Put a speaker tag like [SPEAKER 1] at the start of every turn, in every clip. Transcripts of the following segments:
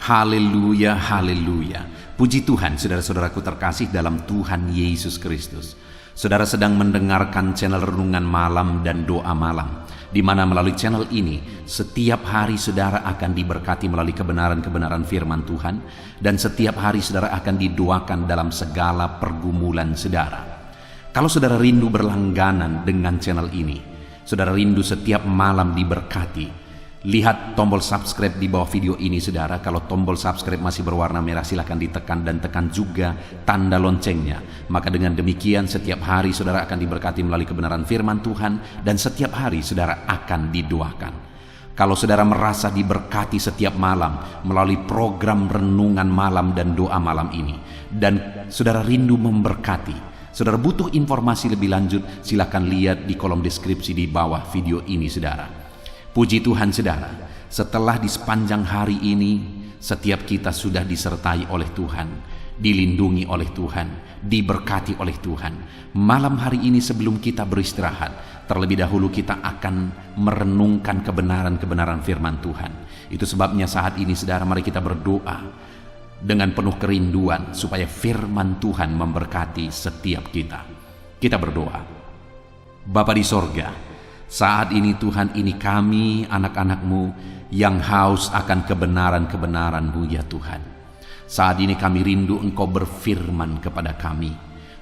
[SPEAKER 1] Haleluya, haleluya. Puji Tuhan, saudara-saudaraku terkasih dalam Tuhan Yesus Kristus. Saudara sedang mendengarkan channel Renungan Malam dan Doa Malam, di mana melalui channel ini setiap hari saudara akan diberkati melalui kebenaran-kebenaran firman Tuhan, dan setiap hari saudara akan didoakan dalam segala pergumulan saudara. Kalau saudara rindu berlangganan dengan channel ini, saudara rindu setiap malam diberkati, lihat tombol subscribe di bawah video ini saudara. Kalau tombol subscribe masih berwarna merah, silakan ditekan dan tekan juga tanda loncengnya. Maka dengan demikian setiap hari saudara akan diberkati melalui kebenaran firman Tuhan, dan setiap hari saudara akan didoakan. Kalau saudara merasa diberkati setiap malam melalui program Renungan Malam dan Doa Malam ini, dan saudara rindu memberkati, saudara butuh informasi lebih lanjut, silakan lihat di kolom deskripsi di bawah video ini saudara. Puji Tuhan saudara, setelah di sepanjang hari ini setiap kita sudah disertai oleh Tuhan, dilindungi oleh Tuhan, diberkati oleh Tuhan. Malam hari ini sebelum kita beristirahat, terlebih dahulu kita akan merenungkan kebenaran-kebenaran firman Tuhan. Itu sebabnya saat ini saudara, mari kita berdoa dengan penuh kerinduan supaya firman Tuhan memberkati setiap kita. Kita berdoa. Bapa di sorga, saat ini Tuhan, ini kami anak-anak-Mu yang haus akan kebenaran-kebenaran-Mu ya Tuhan. Saat ini kami rindu Engkau berfirman kepada kami.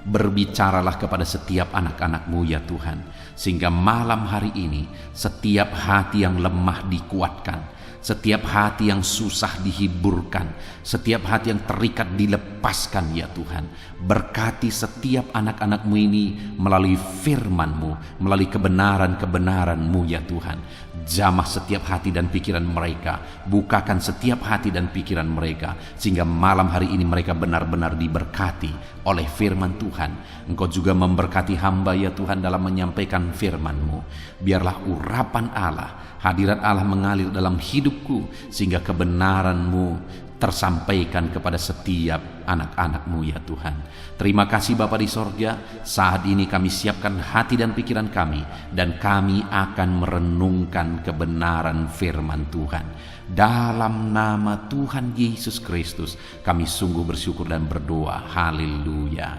[SPEAKER 1] Berbicaralah kepada setiap anak-anak-Mu ya Tuhan, sehingga malam hari ini setiap hati yang lemah dikuatkan, setiap hati yang susah dihiburkan, setiap hati yang terikat dilepaskan ya Tuhan. Berkati setiap anak-anak-Mu ini melalui firman-Mu, melalui kebenaran-kebenaran-Mu ya Tuhan. Jamah setiap hati dan pikiran mereka, bukakan setiap hati dan pikiran mereka, sehingga malam hari ini mereka benar-benar diberkati oleh firman Tuhan. Engkau juga memberkati hamba ya Tuhan dalam menyampaikan firman-Mu. Biarlah urapan Allah, hadirat Allah mengalir dalam hidupku, sehingga kebenaran-Mu tersampaikan kepada setiap anak-anak-Mu ya Tuhan. Terima kasih Bapa di sorga. Saat ini kami siapkan hati dan pikiran kami, dan kami akan merenungkan kebenaran firman Tuhan. Dalam nama Tuhan Yesus Kristus kami sungguh bersyukur dan berdoa. Haleluya.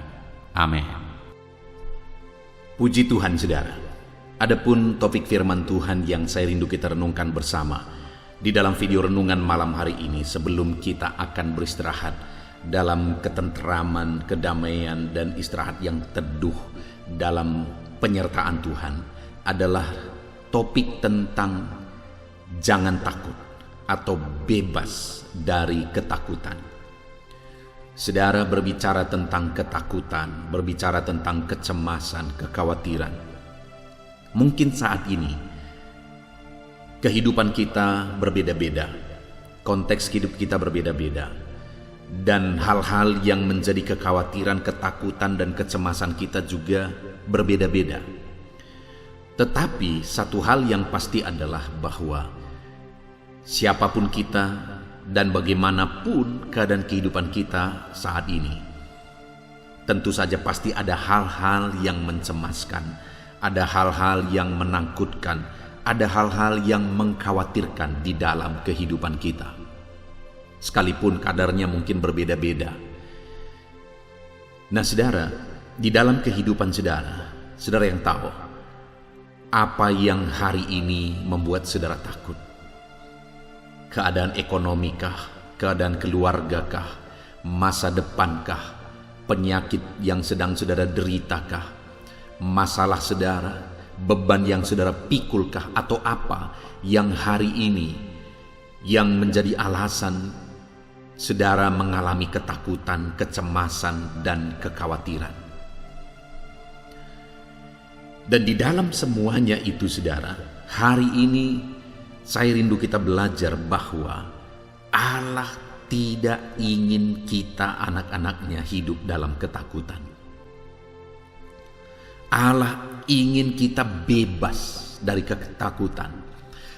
[SPEAKER 1] Amin. Puji Tuhan saudara. Adapun topik firman Tuhan yang saya rindu kita renungkan bersama di dalam video renungan malam hari ini, sebelum kita akan beristirahat dalam ketentraman, kedamaian, dan istirahat yang teduh dalam penyertaan Tuhan, adalah topik tentang jangan takut atau bebas dari ketakutan. Saudara, berbicara tentang ketakutan, berbicara tentang kecemasan, kekhawatiran. Mungkin saat ini kehidupan kita berbeda-beda, konteks hidup kita berbeda-beda, dan hal-hal yang menjadi kekhawatiran, ketakutan, dan kecemasan kita juga berbeda-beda. Tetapi satu hal yang pasti adalah bahwa siapapun kita dan bagaimanapun keadaan kehidupan kita saat ini, tentu saja pasti ada hal-hal yang mencemaskan, ada hal-hal yang menakutkan, ada hal-hal yang mengkhawatirkan di dalam kehidupan kita. Sekalipun kadarnya mungkin berbeda-beda. Nah saudara, di dalam kehidupan saudara, saudara yang tahu apa yang hari ini membuat saudara takut? Keadaan ekonomikah? Keadaan keluargakah? Masa depankah? Penyakit yang sedang saudara deritakah? Masalah saudara? Beban yang saudara pikulkah, atau apa yang hari ini yang menjadi alasan saudara mengalami ketakutan, kecemasan, dan kekhawatiran? Dan di dalam semuanya itu saudara, hari ini saya rindu kita belajar bahwa Allah tidak ingin kita anak-anaknya hidup dalam ketakutan. Allah ingin kita bebas dari ketakutan.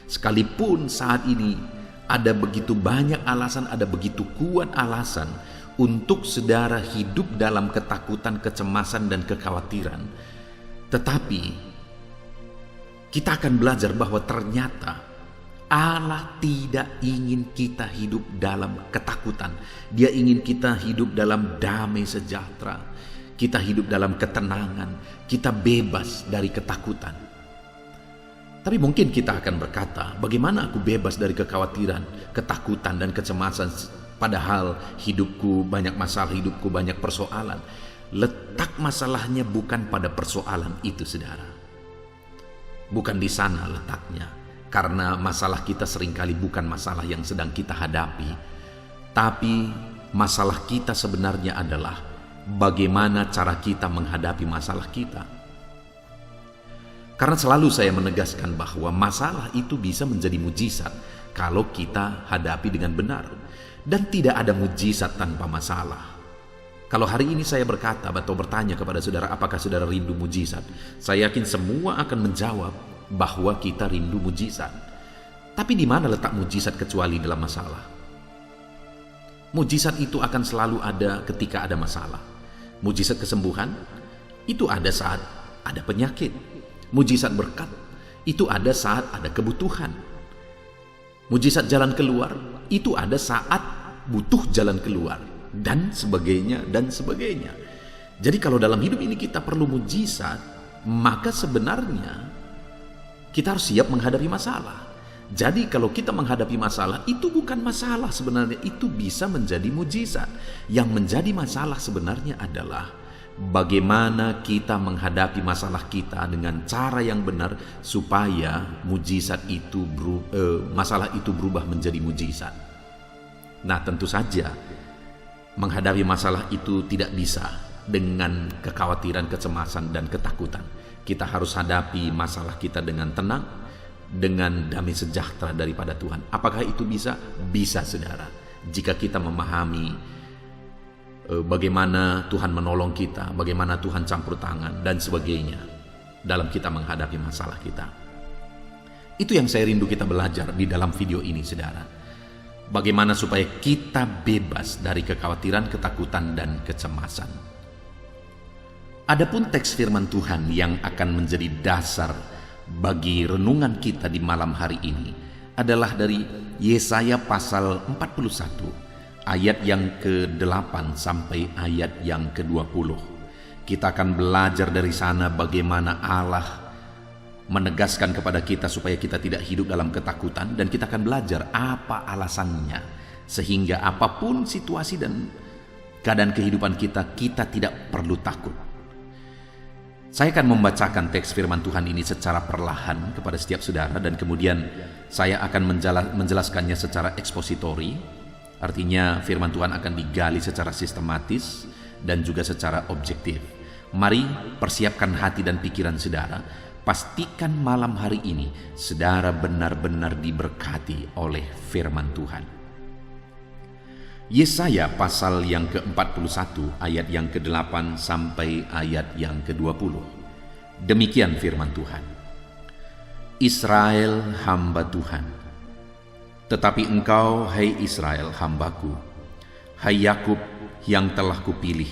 [SPEAKER 1] Sekalipun saat ini ada begitu banyak alasan, ada begitu kuat alasan untuk saudara hidup dalam ketakutan, kecemasan, dan kekhawatiran, tetapi kita akan belajar bahwa ternyata Allah tidak ingin kita hidup dalam ketakutan. Dia ingin kita hidup dalam damai sejahtera. Kita hidup dalam ketenangan. Kita bebas dari ketakutan. Tapi mungkin kita akan berkata, bagaimana aku bebas dari kekhawatiran, ketakutan, dan kecemasan, padahal hidupku banyak masalah, hidupku banyak persoalan. Letak masalahnya bukan pada persoalan itu, saudara. Bukan di sana letaknya. Karena masalah kita seringkali bukan masalah yang sedang kita hadapi, tapi masalah kita sebenarnya adalah bagaimana cara kita menghadapi masalah kita. Karena selalu saya menegaskan bahwa masalah itu bisa menjadi mujizat kalau kita hadapi dengan benar. Dan tidak ada mujizat tanpa masalah. Kalau hari ini saya berkata atau bertanya kepada saudara, apakah saudara rindu mujizat? Saya yakin semua akan menjawab bahwa kita rindu mujizat. Tapi di mana letak mujizat kecuali dalam masalah? Mujizat itu akan selalu ada ketika ada masalah. Mujizat kesembuhan itu ada saat ada penyakit. Mujizat berkat itu ada saat ada kebutuhan. Mujizat jalan keluar itu ada saat butuh jalan keluar, dan sebagainya dan sebagainya. Jadi kalau dalam hidup ini kita perlu mujizat, maka sebenarnya kita harus siap menghadapi masalah. Jadi kalau kita menghadapi masalah, itu bukan masalah sebenarnya, itu bisa menjadi mujizat. Yang menjadi masalah sebenarnya adalah bagaimana kita menghadapi masalah kita dengan cara yang benar supaya masalah itu berubah menjadi mujizat. Nah, tentu saja menghadapi masalah itu tidak bisa dengan kekhawatiran, kecemasan, dan ketakutan. Kita harus hadapi masalah kita dengan tenang, dengan damai sejahtera daripada Tuhan. Apakah itu bisa? Bisa, saudara. Jika kita memahami bagaimana Tuhan menolong kita, bagaimana Tuhan campur tangan, dan sebagainya dalam kita menghadapi masalah kita. Itu yang saya rindu kita belajar di dalam video ini, saudara. Bagaimana supaya kita bebas dari kekhawatiran, ketakutan, dan kecemasan. Adapun teks firman Tuhan yang akan menjadi dasar bagi renungan kita di malam hari ini adalah dari Yesaya pasal 41 ayat yang ke-8 sampai ayat yang ke-20. Kita akan belajar dari sana bagaimana Allah menegaskan kepada kita supaya kita tidak hidup dalam ketakutan, dan kita akan belajar apa alasannya sehingga apapun situasi dan keadaan kehidupan kita, kita tidak perlu takut. Saya akan membacakan teks firman Tuhan ini secara perlahan kepada setiap saudara, dan kemudian saya akan menjelaskannya secara ekspositori. Artinya firman Tuhan akan digali secara sistematis dan juga secara objektif. Mari persiapkan hati dan pikiran saudara. Pastikan malam hari ini saudara benar-benar diberkati oleh firman Tuhan. Yesaya pasal yang ke-41 ayat yang ke-8 sampai ayat yang ke-20. Demikian firman Tuhan. Israel hamba Tuhan. Tetapi engkau, hai Israel, hambaku, hai Yakub yang telah kupilih,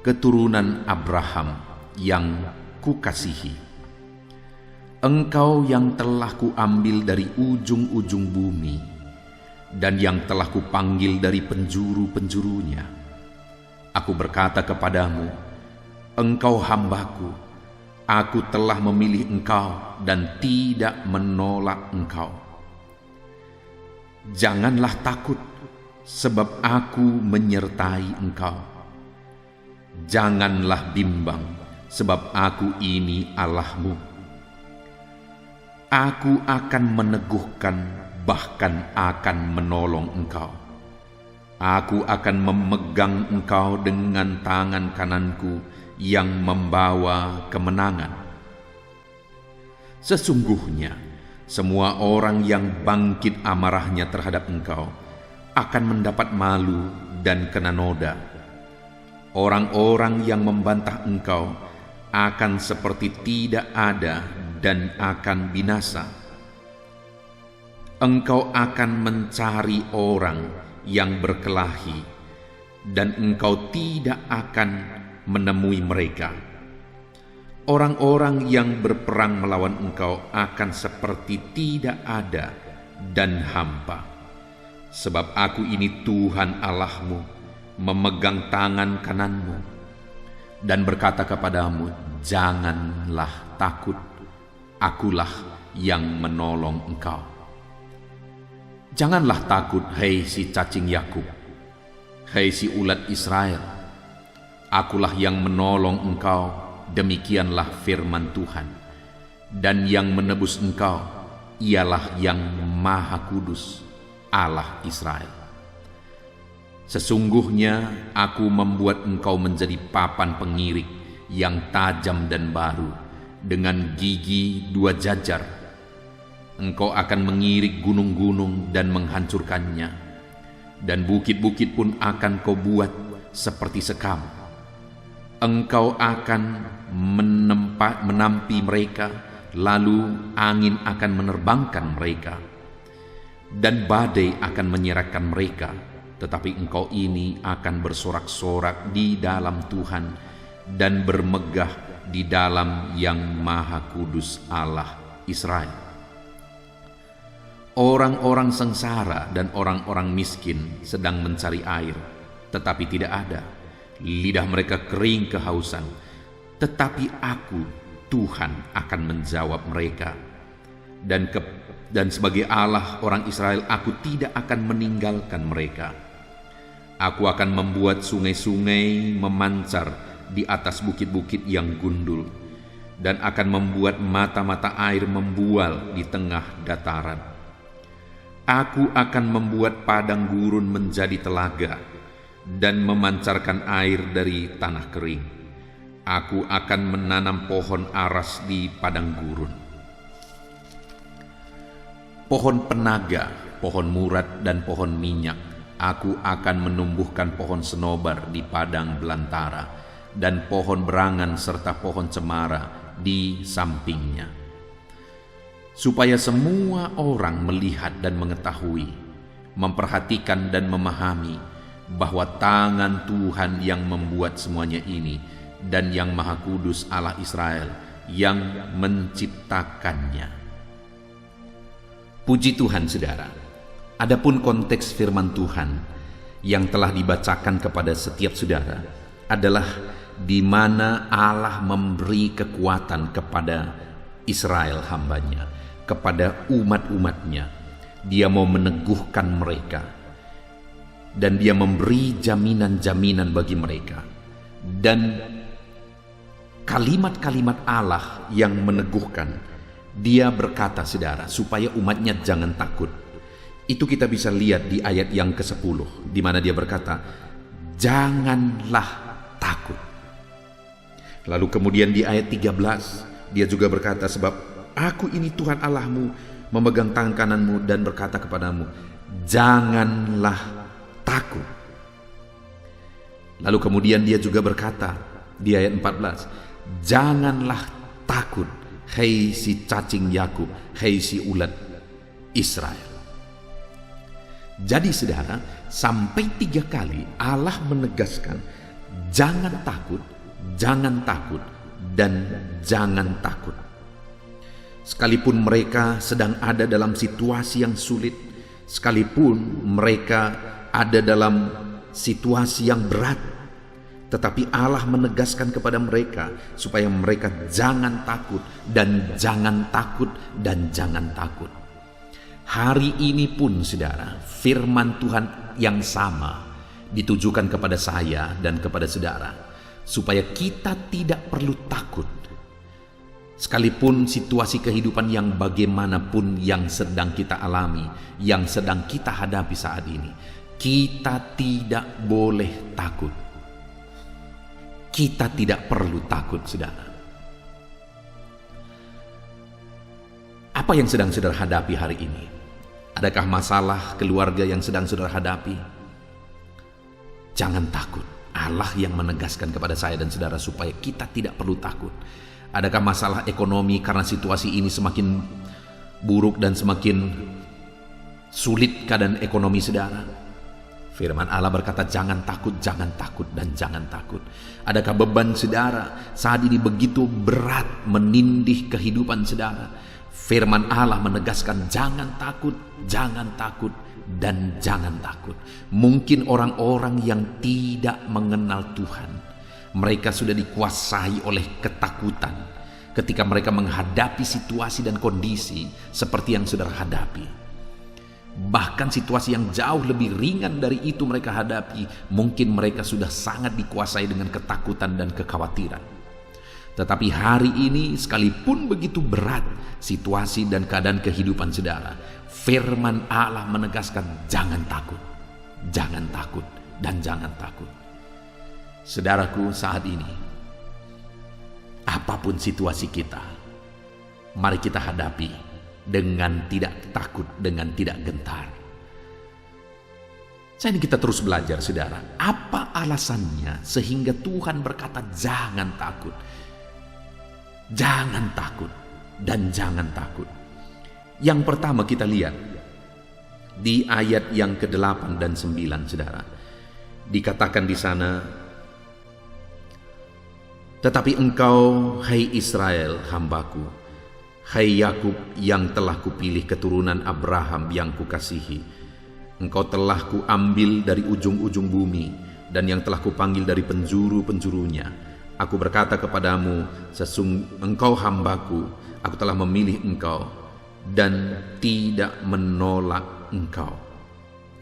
[SPEAKER 1] keturunan Abraham yang kukasihi. Engkau yang telah kuambil dari ujung-ujung bumi, dan yang telah kupanggil dari penjuru-penjurunya. Aku berkata kepadamu, engkau hambaku, aku telah memilih engkau dan tidak menolak engkau. Janganlah takut, sebab aku menyertai engkau. Janganlah bimbang, sebab aku ini Allahmu. Aku akan meneguhkan, bahkan akan menolong engkau. Aku akan memegang engkau dengan tangan kananku yang membawa kemenangan. Sesungguhnya, semua orang yang bangkit amarahnya terhadap engkau akan mendapat malu dan kena noda. Orang-orang yang membantah engkau akan seperti tidak ada dan akan binasa. Engkau akan mencari orang yang berkelahi, dan engkau tidak akan menemui mereka. Orang-orang yang berperang melawan engkau akan seperti tidak ada dan hampa. Sebab aku ini Tuhan Allahmu, memegang tangan kananmu, dan berkata kepadamu, janganlah takut, akulah yang menolong engkau. Janganlah takut, hei si cacing Yakub, hei si ulat Israel, akulah yang menolong engkau, demikianlah firman Tuhan. Dan yang menebus engkau, ialah yang Maha Kudus, Allah Israel. Sesungguhnya aku membuat engkau menjadi papan pengirik yang tajam dan baru, dengan gigi 2 jajar. Engkau akan mengirik gunung-gunung dan menghancurkannya, dan bukit-bukit pun akan kau buat seperti sekam. Engkau akan menampi mereka, lalu angin akan menerbangkan mereka, dan badai akan menyerahkan mereka. Tetapi engkau ini akan bersorak-sorak di dalam Tuhan, dan bermegah di dalam yang Maha Kudus Allah Israel. Orang-orang sengsara dan orang-orang miskin sedang mencari air, tetapi tidak ada. Lidah mereka kering kehausan, tetapi aku Tuhan akan menjawab mereka. Dan sebagai Allah orang Israel, aku tidak akan meninggalkan mereka. Aku akan membuat sungai-sungai memancar di atas bukit-bukit yang gundul, dan akan membuat mata-mata air membual di tengah dataran. Aku akan membuat padang gurun menjadi telaga, dan memancarkan air dari tanah kering. Aku akan menanam pohon aras di padang gurun, pohon penaga, pohon murad, dan pohon minyak. Aku akan menumbuhkan pohon senobar di padang belantara, dan pohon berangan serta pohon cemara di sampingnya, supaya semua orang melihat dan mengetahui, memperhatikan dan memahami bahwa tangan Tuhan yang membuat semuanya ini, dan yang Maha Kudus Allah Israel yang menciptakannya. Puji Tuhan, saudara. Adapun konteks firman Tuhan yang telah dibacakan kepada setiap saudara adalah di mana Allah memberi kekuatan kepada Israel hambanya, kepada umat-umatnya. Dia mau meneguhkan mereka, dan dia memberi jaminan-jaminan bagi mereka. Dan kalimat-kalimat Allah yang meneguhkan, dia berkata, saudara, supaya umatnya jangan takut. Itu kita bisa lihat di ayat yang ke-10, di mana dia berkata, janganlah takut. Lalu kemudian di ayat 13, dia juga berkata, sebab aku ini Tuhan Allahmu, memegang tangan kananmu, dan berkata kepadamu, janganlah takut. Lalu kemudian dia juga berkata di ayat 14, janganlah takut, hei si cacing Yakub, hei si ulat Israel. Jadi saudara, sampai 3 kali Allah menegaskan, jangan takut, jangan takut, dan jangan takut. Sekalipun mereka sedang ada dalam situasi yang sulit, sekalipun mereka ada dalam situasi yang berat, tetapi Allah menegaskan kepada mereka supaya mereka jangan takut, dan jangan takut, dan jangan takut. Hari ini pun saudara, firman Tuhan yang sama ditujukan kepada saya dan kepada saudara, supaya kita tidak perlu takut. Sekalipun situasi kehidupan yang bagaimanapun yang sedang kita alami, yang sedang kita hadapi saat ini, kita tidak boleh takut. Kita tidak perlu takut, saudara. Apa yang sedang saudara hadapi hari ini? Adakah masalah keluarga yang sedang saudara hadapi? Jangan takut. Allah yang menegaskan kepada saya dan saudara supaya kita tidak perlu takut. Adakah masalah ekonomi karena situasi ini semakin buruk dan semakin sulit keadaan ekonomi saudara? Firman Allah berkata, jangan takut, jangan takut, dan jangan takut. Adakah beban saudara saat ini begitu berat menindih kehidupan saudara? Firman Allah menegaskan jangan takut, dan jangan takut. Mungkin orang-orang yang tidak mengenal Tuhan, mereka sudah dikuasai oleh ketakutan ketika mereka menghadapi situasi dan kondisi seperti yang saudara hadapi. Bahkan situasi yang jauh lebih ringan dari itu mereka hadapi, mungkin mereka sudah sangat dikuasai dengan ketakutan dan kekhawatiran. Tetapi hari ini sekalipun begitu berat situasi dan keadaan kehidupan saudara, firman Allah menegaskan jangan takut, dan jangan takut. Saudaraku, saat ini apapun situasi kita, mari kita hadapi dengan tidak takut, dengan tidak gentar. Saat ini kita terus belajar, saudara. Apa alasannya sehingga Tuhan berkata jangan takut? Jangan takut dan jangan takut. Yang pertama kita lihat di ayat yang ke-8 dan 9, saudara. Dikatakan di sana, tetapi engkau, hai Israel, hambaku, hai Yakub yang telah kupilih, keturunan Abraham yang kukasihi, engkau telah kuambil dari ujung-ujung bumi, dan yang telah kupanggil dari penjuru-penjurunya. Aku berkata kepadamu, engkau hambaku, aku telah memilih engkau dan tidak menolak engkau.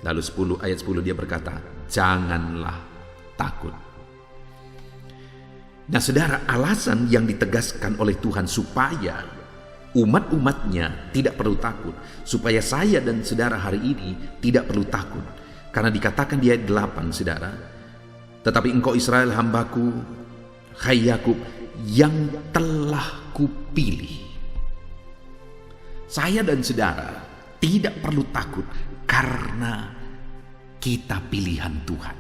[SPEAKER 1] Lalu ayat 10 dia berkata, janganlah takut. Nah saudara, alasan yang ditegaskan oleh Tuhan supaya umat-umatnya tidak perlu takut, supaya saya dan saudara hari ini tidak perlu takut, karena dikatakan di ayat 8, saudara, tetapi engkau Israel hambaku, hai Yakub yang telah kupilih. Saya dan saudara tidak perlu takut karena kita pilihan Tuhan.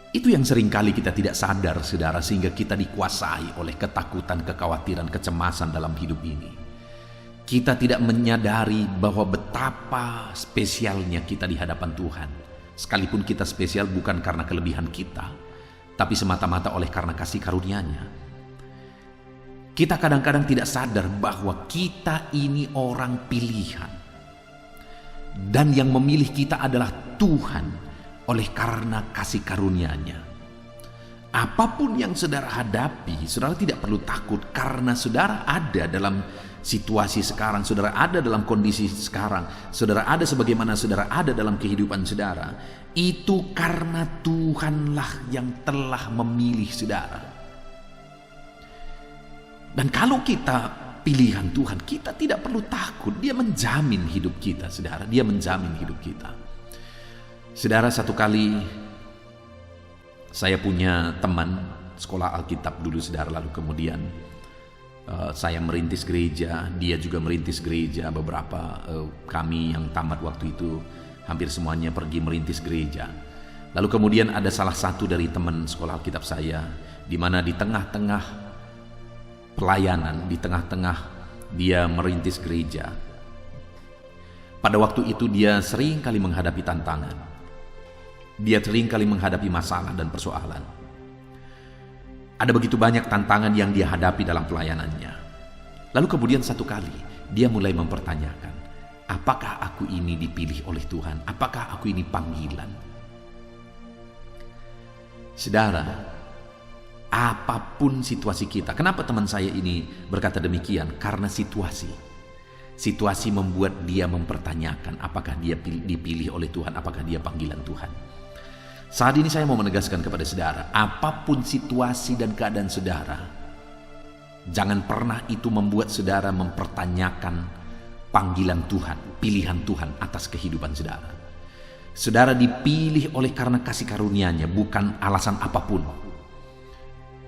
[SPEAKER 1] Itu yang seringkali kita tidak sadar, saudara, sehingga kita dikuasai oleh ketakutan, kekhawatiran, kecemasan dalam hidup ini. Kita tidak menyadari bahwa betapa spesialnya kita di hadapan Tuhan. Sekalipun kita spesial bukan karena kelebihan kita, tapi semata-mata oleh karena kasih karunia-Nya. Kita kadang-kadang tidak sadar bahwa kita ini orang pilihan. Dan yang memilih kita adalah Tuhan oleh karena kasih karunia-Nya. Apapun yang saudara hadapi, saudara tidak perlu takut karena saudara ada dalam situasi sekarang, saudara ada dalam kondisi sekarang, saudara ada sebagaimana saudara ada dalam kehidupan saudara. Itu karena Tuhanlah yang telah memilih saudara. Dan kalau kita pilihan Tuhan, kita tidak perlu takut. Dia menjamin hidup kita, saudara. Dia menjamin hidup kita. Saudara, satu kali saya punya teman sekolah Alkitab dulu, saudara. Lalu kemudian saya merintis gereja, dia juga merintis gereja. Beberapa kami yang tamat waktu itu hampir semuanya pergi merintis gereja. Lalu kemudian ada salah satu dari teman sekolah Alkitab saya, di mana di tengah-tengah pelayanan, di tengah-tengah dia merintis gereja. Pada waktu itu dia sering kali menghadapi tantangan. Dia sering kali menghadapi masalah dan persoalan. Ada begitu banyak tantangan yang dia hadapi dalam pelayanannya. Lalu kemudian satu kali dia mulai mempertanyakan, apakah aku ini dipilih oleh Tuhan? Apakah aku ini panggilan? Saudara, apapun situasi kita. Kenapa teman saya ini berkata demikian? Karena situasi. Situasi membuat dia mempertanyakan apakah dia dipilih oleh Tuhan, apakah dia panggilan Tuhan. Saat ini saya mau menegaskan kepada saudara, apapun situasi dan keadaan saudara, jangan pernah itu membuat saudara mempertanyakan panggilan Tuhan, pilihan Tuhan atas kehidupan saudara. Saudara dipilih oleh karena kasih karunia-Nya, bukan alasan apapun.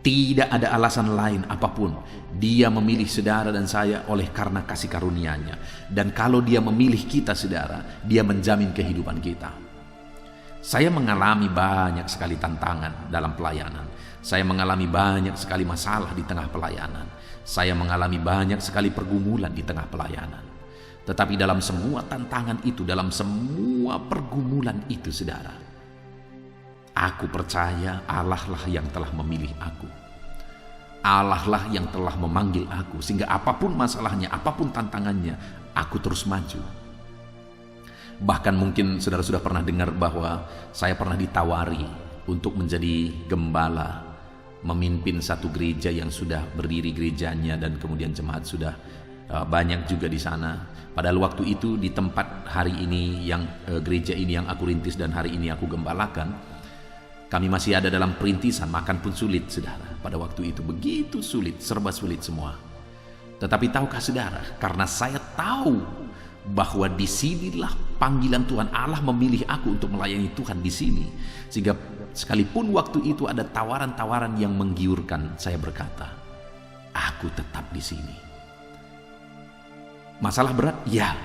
[SPEAKER 1] Tidak ada alasan lain apapun. Dia memilih saudara dan saya oleh karena kasih karunia-Nya. Dan kalau dia memilih kita, saudara, dia menjamin kehidupan kita. Saya mengalami banyak sekali tantangan dalam pelayanan. Saya mengalami banyak sekali masalah di tengah pelayanan. Saya mengalami banyak sekali pergumulan di tengah pelayanan. Tetapi dalam semua tantangan itu, dalam semua pergumulan itu, saudara, aku percaya Allah lah yang telah memilih aku. Allah lah yang telah memanggil aku, sehingga apapun masalahnya, apapun tantangannya, aku terus maju. Bahkan mungkin saudara sudah pernah dengar bahwa saya pernah ditawari untuk menjadi gembala, memimpin satu gereja yang sudah berdiri gerejanya, dan kemudian jemaat sudah banyak juga di sana. Padahal waktu itu di tempat hari ini yang gereja ini yang aku rintis dan hari ini aku gembalakan, kami masih ada dalam perintisan, makan pun sulit saudara. Pada waktu itu begitu sulit, serba sulit semua. Tetapi tahukah saudara, karena saya tahu bahwa disinilah panggilan Tuhan, Allah memilih aku untuk melayani Tuhan di sini, sehingga sekalipun waktu itu ada tawaran-tawaran yang menggiurkan, saya berkata, aku tetap di sini. Masalah berat? Ya.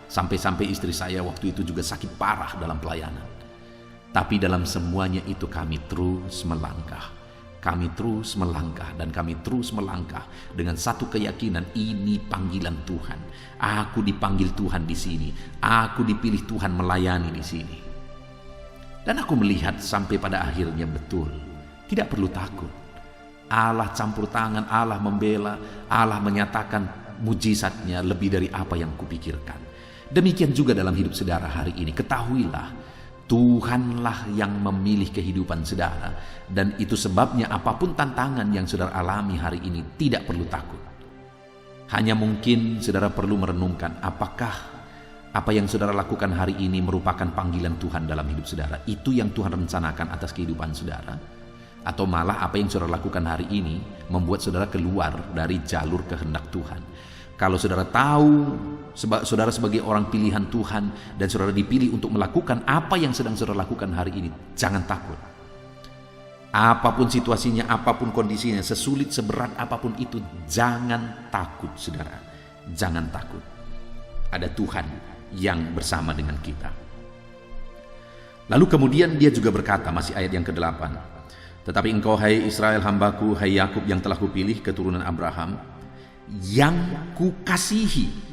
[SPEAKER 1] Sampai-sampai istri saya waktu itu juga sakit parah dalam pelayanan. Tapi dalam semuanya itu kami terus melangkah. Kami terus melangkah dan kami terus melangkah dengan satu keyakinan, ini panggilan Tuhan. Aku dipanggil Tuhan di sini. Aku dipilih Tuhan melayani di sini. Dan aku melihat sampai pada akhirnya betul, tidak perlu takut. Allah campur tangan, Allah membela, Allah menyatakan mujizatnya lebih dari apa yang kupikirkan. Demikian juga dalam hidup saudara hari ini. Ketahuilah, Tuhanlah yang memilih kehidupan saudara, dan itu sebabnya apapun tantangan yang saudara alami hari ini tidak perlu takut. Hanya mungkin saudara perlu merenungkan, apakah apa yang saudara lakukan hari ini merupakan panggilan Tuhan dalam hidup saudara? Itu yang Tuhan rencanakan atas kehidupan saudara? Atau malah apa yang saudara lakukan hari ini membuat saudara keluar dari jalur kehendak Tuhan? Kalau saudara tahu saudara sebagai orang pilihan Tuhan dan saudara dipilih untuk melakukan apa yang sedang saudara lakukan hari ini, jangan takut. Apapun situasinya, apapun kondisinya, sesulit, seberat apapun itu, jangan takut saudara. Jangan takut. Ada Tuhan yang bersama dengan kita. Lalu kemudian dia juga berkata, masih ayat yang ke-8, tetapi engkau hai Israel hambaku, hai Yakub yang telah kupilih, keturunan Abraham, yang kukasihi.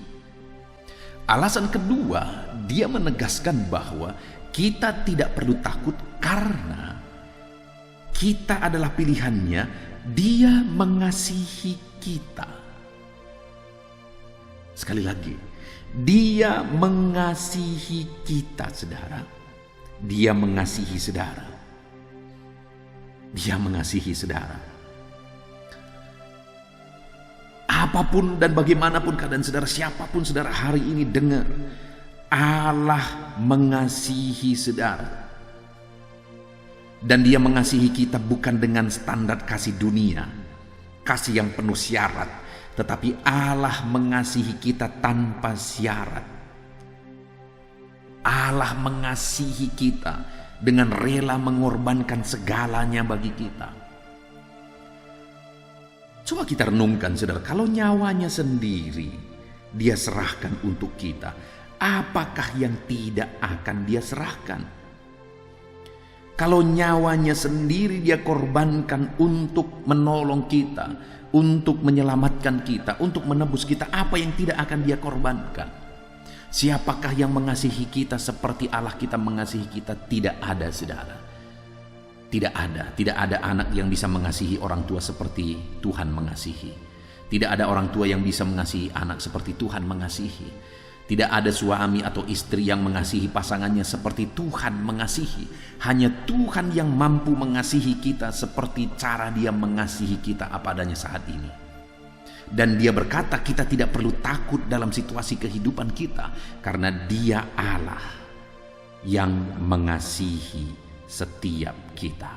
[SPEAKER 1] Alasan kedua, dia menegaskan bahwa kita tidak perlu takut karena kita adalah pilihannya. Dia mengasihi kita. Sekali lagi, dia mengasihi kita saudara. Dia mengasihi saudara. Dia mengasihi saudara. Apapun dan bagaimanapun keadaan saudara, siapapun saudara hari ini dengar, Allah mengasihi saudara. Dan dia mengasihi kita bukan dengan standar kasih dunia, kasih yang penuh syarat, tetapi Allah mengasihi kita tanpa syarat. Allah mengasihi kita dengan rela mengorbankan segalanya bagi kita. Coba kita renungkan saudara, kalau nyawanya sendiri dia serahkan untuk kita, apakah yang tidak akan dia serahkan? Kalau nyawanya sendiri dia korbankan untuk menolong kita, untuk menyelamatkan kita, untuk menebus kita, apa yang tidak akan dia korbankan? Siapakah yang mengasihi kita seperti Allah kita mengasihi kita? Tidak ada saudara. Tidak ada anak yang bisa mengasihi orang tua seperti Tuhan mengasihi. Tidak ada orang tua yang bisa mengasihi anak seperti Tuhan mengasihi. Tidak ada suami atau istri yang mengasihi pasangannya seperti Tuhan mengasihi. Hanya Tuhan yang mampu mengasihi kita seperti cara dia mengasihi kita apa adanya saat ini. Dan dia berkata kita tidak perlu takut dalam situasi kehidupan kita, karena dia Allah yang mengasihi setiap kita.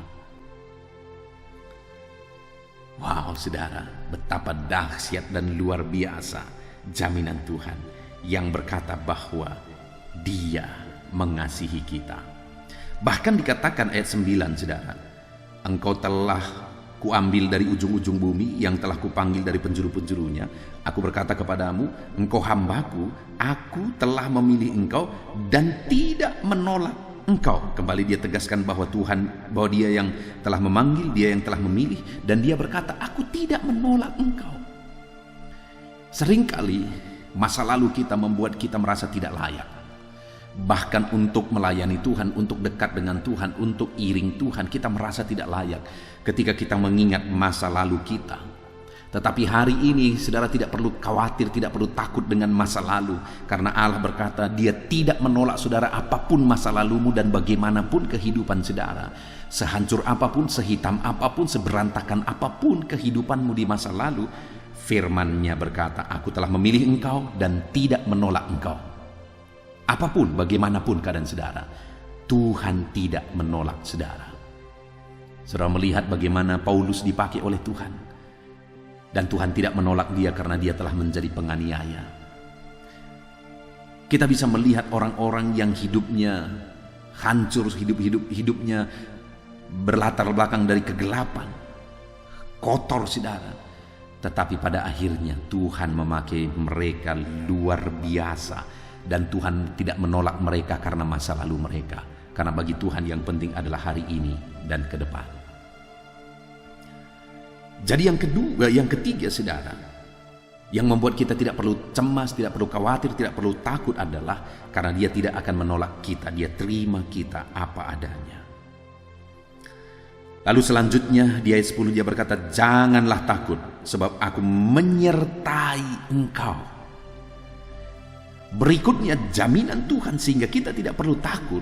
[SPEAKER 1] Wow saudara, betapa dahsyat dan luar biasa jaminan Tuhan yang berkata bahwa dia mengasihi kita. Bahkan dikatakan ayat 9 saudara, engkau telah kuambil dari ujung-ujung bumi, yang telah kupanggil dari penjuru-penjurunya. Aku berkata kepadamu, engkau hambaku, aku telah memilih engkau dan tidak menolak engkau. Kembali dia tegaskan bahwa Tuhan, bahwa dia yang telah memanggil, dia yang telah memilih, dan dia berkata, aku tidak menolak engkau. Seringkali masa lalu kita membuat kita merasa tidak layak. Bahkan untuk melayani Tuhan, untuk dekat dengan Tuhan, untuk iring Tuhan, kita merasa tidak layak ketika kita mengingat masa lalu kita. Tetapi hari ini saudara tidak perlu khawatir, tidak perlu takut dengan masa lalu. Karena Allah berkata Dia tidak menolak saudara apapun masa lalumu dan bagaimanapun kehidupan saudara. Sehancur apapun, sehitam apapun, seberantakan apapun kehidupanmu di masa lalu, firman-Nya berkata, aku telah memilih engkau dan tidak menolak engkau. Apapun, bagaimanapun keadaan saudara, Tuhan tidak menolak saudara. Saudara melihat bagaimana Paulus dipakai oleh Tuhan. Dan Tuhan tidak menolak dia karena dia telah menjadi penganiaya. Kita bisa melihat orang-orang yang hidupnya hancur, hidupnya berlatar belakang dari kegelapan, kotor saudara. Tetapi pada akhirnya Tuhan memakai mereka luar biasa. Dan Tuhan tidak menolak mereka karena masa lalu mereka. Karena bagi Tuhan yang penting adalah hari ini dan ke depan. Jadi yang ketiga saudara, yang membuat kita tidak perlu cemas, tidak perlu khawatir, tidak perlu takut adalah karena Dia tidak akan menolak kita. Dia terima kita apa adanya. Lalu selanjutnya di ayat 10 Dia berkata, janganlah takut sebab aku menyertai engkau. Berikutnya jaminan Tuhan sehingga kita tidak perlu takut.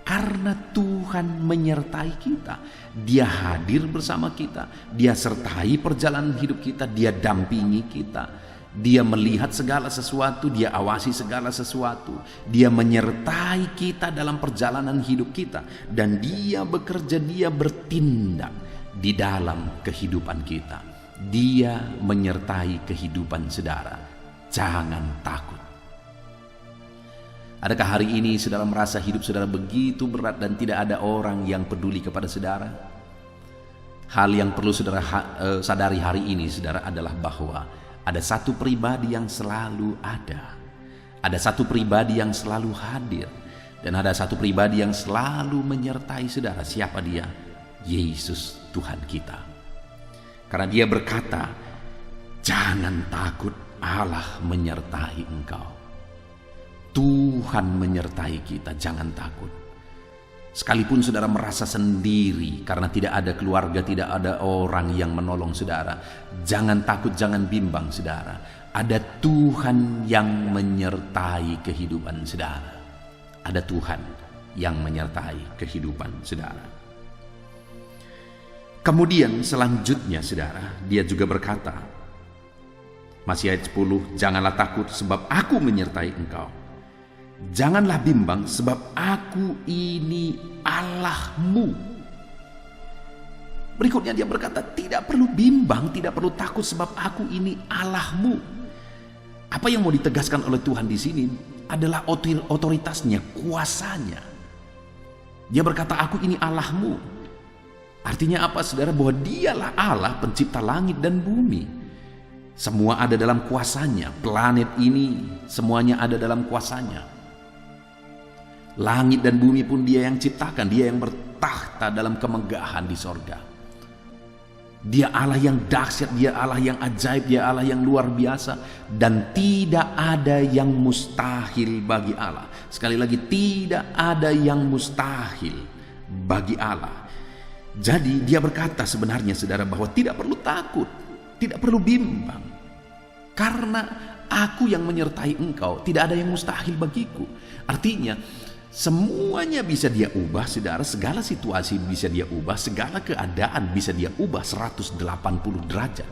[SPEAKER 1] Karena Tuhan menyertai kita. Dia hadir bersama kita. Dia sertai perjalanan hidup kita. Dia dampingi kita. Dia melihat segala sesuatu. Dia awasi segala sesuatu. Dia menyertai kita dalam perjalanan hidup kita. Dan Dia bekerja, Dia bertindak di dalam kehidupan kita. Dia menyertai kehidupan saudara. Jangan takut. Adakah hari ini saudara merasa hidup saudara begitu berat dan tidak ada orang yang peduli kepada saudara? Hal yang perlu saudara sadari hari ini saudara adalah bahwa ada satu pribadi yang selalu ada. Ada satu pribadi yang selalu hadir. Dan ada satu pribadi yang selalu menyertai saudara. Siapa dia? Yesus Tuhan kita. Karena Dia berkata, jangan takut, Allah menyertai engkau. Tuhan menyertai kita, jangan takut. Sekalipun saudara merasa sendiri karena tidak ada keluarga, tidak ada orang yang menolong saudara, jangan takut, jangan bimbang saudara. Ada Tuhan yang menyertai kehidupan saudara. Ada Tuhan yang menyertai kehidupan saudara. Kemudian selanjutnya saudara, Dia juga berkata, masih ayat 10, janganlah takut sebab aku menyertai engkau. Janganlah bimbang sebab aku ini Allahmu. Berikutnya Dia berkata, tidak perlu bimbang, tidak perlu takut sebab aku ini Allahmu. Apa yang mau ditegaskan oleh Tuhan di sini adalah otoritasnya, kuasanya. Dia berkata, aku ini Allahmu. Artinya apa saudara? Bahwa Dialah Allah pencipta langit dan bumi. Semua ada dalam kuasanya. Planet ini semuanya ada dalam kuasanya. Langit dan bumi pun Dia yang ciptakan. Dia yang bertakhta dalam kemegahan di sorga. Dia Allah yang dahsyat, Dia Allah yang ajaib, Dia Allah yang luar biasa. Dan tidak ada yang mustahil bagi Allah. Sekali lagi, tidak ada yang mustahil bagi Allah. Jadi Dia berkata sebenarnya saudara bahwa tidak perlu takut, tidak perlu bimbang. Karena aku yang menyertai engkau, tidak ada yang mustahil bagiku. Artinya semuanya bisa Dia ubah saudara, segala situasi bisa Dia ubah, segala keadaan bisa Dia ubah 180 derajat.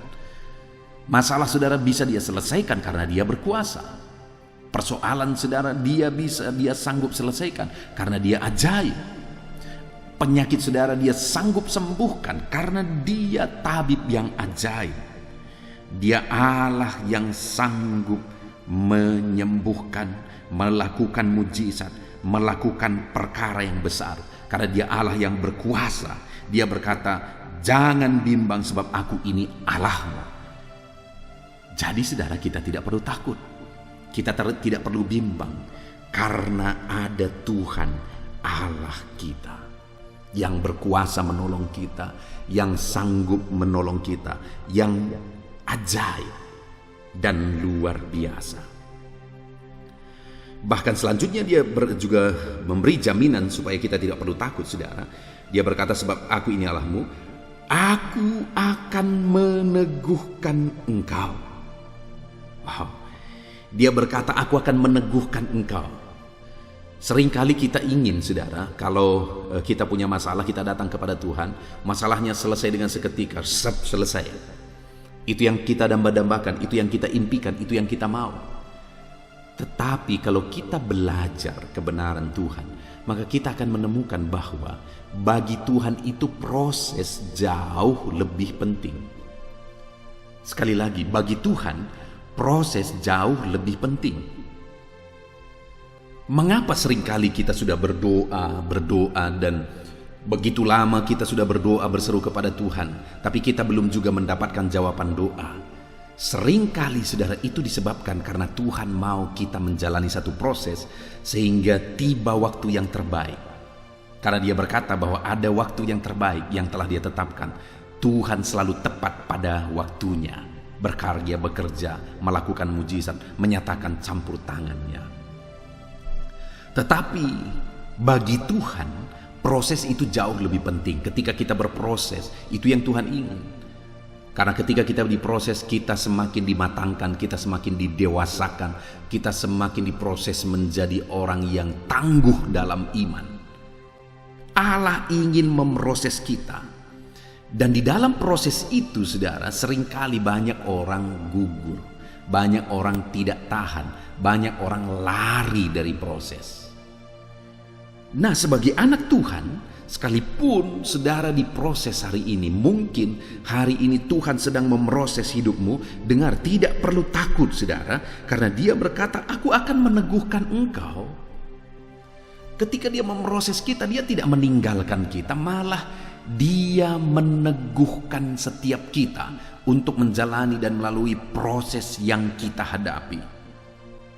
[SPEAKER 1] Masalah saudara bisa Dia selesaikan karena Dia berkuasa. Persoalan saudara Dia sanggup selesaikan karena Dia ajaib. Penyakit saudara Dia sanggup sembuhkan karena Dia tabib yang ajaib. Dia Allah yang sanggup menyembuhkan, melakukan mujizat, melakukan perkara yang besar. Karena Dia Allah yang berkuasa. Dia berkata, jangan bimbang sebab aku ini Allahmu. Jadi saudara, kita tidak perlu takut. Kita tidak perlu bimbang. Karena ada Tuhan Allah kita. Yang berkuasa menolong kita. Yang sanggup menolong kita. Yang ajaib dan luar biasa. Bahkan selanjutnya Dia juga memberi jaminan supaya kita tidak perlu takut saudara. Dia berkata, sebab aku ini Allahmu, Aku akan meneguhkan engkau. Wow. Dia berkata, aku akan meneguhkan engkau. Seringkali kita ingin, saudara, kalau kita punya masalah, kita datang kepada Tuhan, masalahnya selesai dengan seketika, selesai. Itu yang kita damba-dambakan, itu yang kita impikan, itu yang kita mau. Tetapi kalau kita belajar kebenaran Tuhan, maka kita akan menemukan bahwa bagi Tuhan itu proses jauh lebih penting. Sekali lagi, bagi Tuhan proses jauh lebih penting. Mengapa seringkali kita sudah berdoa dan begitu lama kita sudah berdoa berseru kepada Tuhan, tapi kita belum juga mendapatkan jawaban doa? Seringkali, saudara, itu disebabkan karena Tuhan mau kita menjalani satu proses sehingga tiba waktu yang terbaik. Karena Dia berkata bahwa ada waktu yang terbaik yang telah Dia tetapkan. Tuhan selalu tepat pada waktunya, berkarya, bekerja, melakukan mujizat, menyatakan campur tangannya. Tetapi bagi Tuhan proses itu jauh lebih penting. Ketika kita berproses, itu yang Tuhan ingin. Karena ketika kita diproses, kita semakin dimatangkan, kita semakin didewasakan, kita semakin diproses menjadi orang yang tangguh dalam iman. Allah ingin memproses kita. Dan di dalam proses itu, saudara, seringkali banyak orang gugur, banyak orang tidak tahan, banyak orang lari dari proses. Nah, sebagai anak Tuhan, sekalipun saudara diproses hari ini, mungkin hari ini Tuhan sedang memproses hidupmu. Dengar, tidak perlu takut, saudara, karena Dia berkata, aku akan meneguhkan engkau. Ketika Dia memproses kita, Dia tidak meninggalkan kita, malah Dia meneguhkan setiap kita untuk menjalani dan melalui proses yang kita hadapi.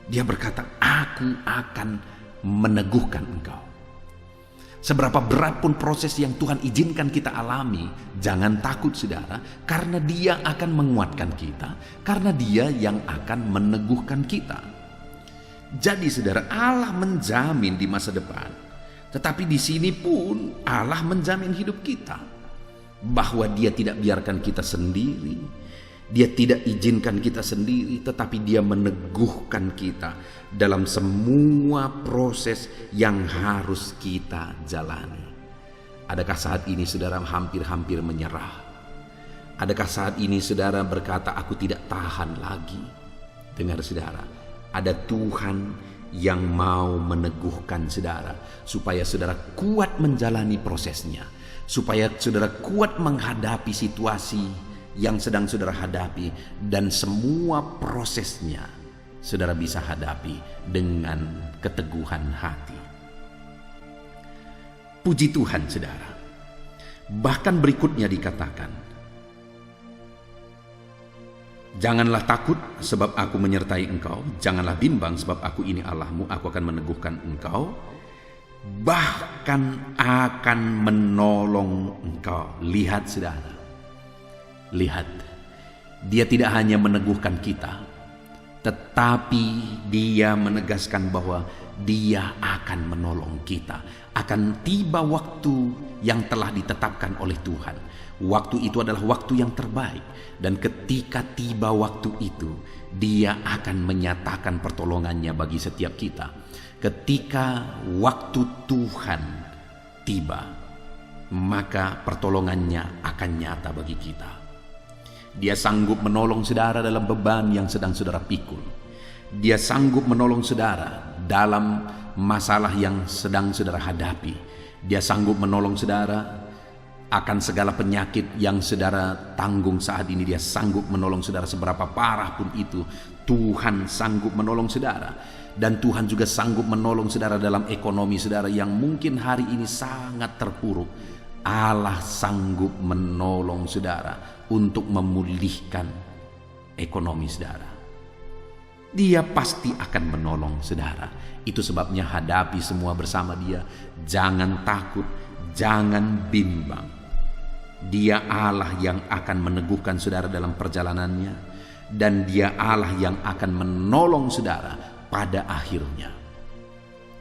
[SPEAKER 1] Dia berkata, aku akan meneguhkan engkau. Seberapa berat pun proses yang Tuhan izinkan kita alami, jangan takut, saudara, karena Dia akan menguatkan kita, karena Dia yang akan meneguhkan kita. Jadi, saudara, Allah menjamin di masa depan, tetapi di sini pun Allah menjamin hidup kita, bahwa Dia tidak biarkan kita sendiri. Dia tidak izinkan kita sendiri, tetapi Dia meneguhkan kita dalam semua proses yang harus kita jalani. Adakah saat ini saudara hampir-hampir menyerah? Adakah saat ini saudara berkata, aku tidak tahan lagi? Dengar, saudara, ada Tuhan yang mau meneguhkan saudara, supaya saudara kuat menjalani prosesnya, supaya saudara kuat menghadapi situasi yang sedang saudara hadapi, dan semua prosesnya saudara bisa hadapi dengan keteguhan hati. Puji Tuhan, saudara. Bahkan berikutnya dikatakan, janganlah takut sebab aku menyertai engkau, janganlah bimbang sebab aku ini Allahmu, aku akan meneguhkan engkau, bahkan akan menolong engkau. Lihat, saudara, lihat, Dia tidak hanya meneguhkan kita, tetapi Dia menegaskan bahwa Dia akan menolong kita. Akan tiba waktu yang telah ditetapkan oleh Tuhan. Waktu itu adalah waktu yang terbaik, dan ketika tiba waktu itu, Dia akan menyatakan pertolongannya bagi setiap kita. Ketika waktu Tuhan tiba, maka pertolongannya akan nyata bagi kita. Dia sanggup menolong saudara dalam beban yang sedang saudara pikul. Dia sanggup menolong saudara dalam masalah yang sedang saudara hadapi. Dia sanggup menolong saudara akan segala penyakit yang saudara tanggung saat ini. Dia sanggup menolong saudara seberapa parah pun itu. Tuhan sanggup menolong saudara. Dan Tuhan juga sanggup menolong saudara dalam ekonomi saudara yang mungkin hari ini sangat terpuruk. Allah sanggup menolong saudara untuk memulihkan ekonomi saudara. Dia pasti akan menolong saudara. Itu sebabnya hadapi semua bersama Dia. Jangan takut, jangan bimbang. Dia Allah yang akan meneguhkan saudara dalam perjalanannya, dan Dia Allah yang akan menolong saudara pada akhirnya,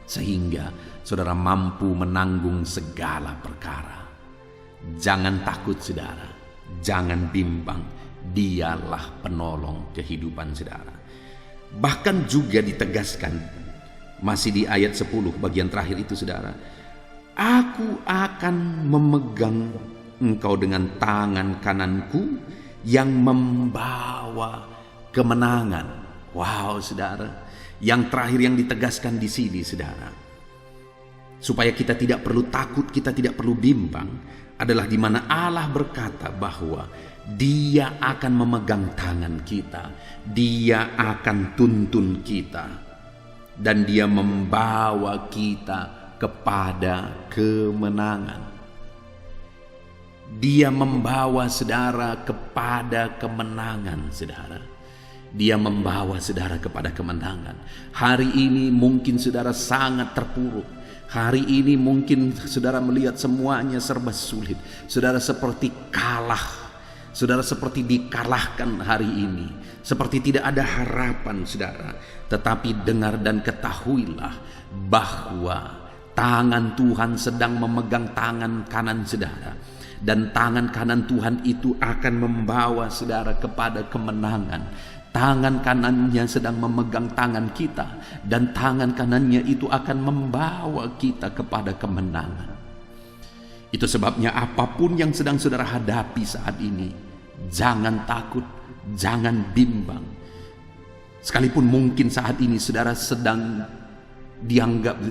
[SPEAKER 1] sehingga saudara mampu menanggung segala perkara. Jangan takut saudara, jangan bimbang, dialah penolong kehidupan saudara. Bahkan juga ditegaskan, masih di ayat 10 bagian terakhir itu saudara, aku akan memegang engkau dengan tangan kananku yang membawa kemenangan. Wow saudara, yang terakhir yang ditegaskan di sini saudara, supaya kita tidak perlu takut, kita tidak perlu bimbang, adalah di mana Allah berkata bahwa Dia akan memegang tangan kita, Dia akan tuntun kita, dan Dia membawa kita kepada kemenangan. Dia membawa saudara kepada kemenangan saudara. Dia membawa saudara kepada kemenangan. Hari ini mungkin saudara sangat terpuruk. Hari ini mungkin saudara melihat semuanya serba sulit. Saudara seperti kalah. Saudara seperti dikalahkan hari ini. Seperti tidak ada harapan saudara. Tetapi dengar dan ketahuilah bahwa tangan Tuhan sedang memegang tangan kanan saudara. Dan tangan kanan Tuhan itu akan membawa saudara kepada kemenangan. Tangan kanannya sedang memegang tangan kita, dan tangan kanannya itu akan membawa kita kepada kemenangan. Itu sebabnya apapun yang sedang saudara hadapi saat ini, jangan takut, jangan bimbang. Sekalipun mungkin saat ini saudara sedang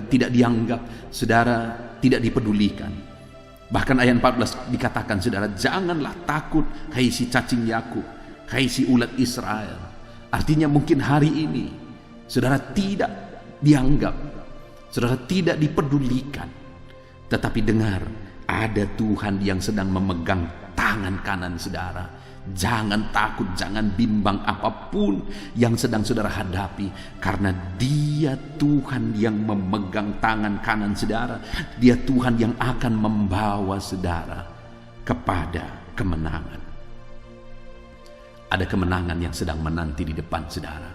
[SPEAKER 1] tidak dianggap, saudara tidak dipedulikan. Bahkan ayat 14 dikatakan saudara, janganlah takut hai si cacing Yakub, hai si ulat Israel. Artinya mungkin hari ini saudara tidak dianggap, saudara tidak dipedulikan. Tetapi dengar, ada Tuhan yang sedang memegang tangan kanan saudara. Jangan takut, jangan bimbang apapun yang sedang saudara hadapi, karena Dia Tuhan yang memegang tangan kanan saudara. Dia Tuhan yang akan membawa saudara kepada kemenangan. Ada kemenangan yang sedang menanti di depan saudara,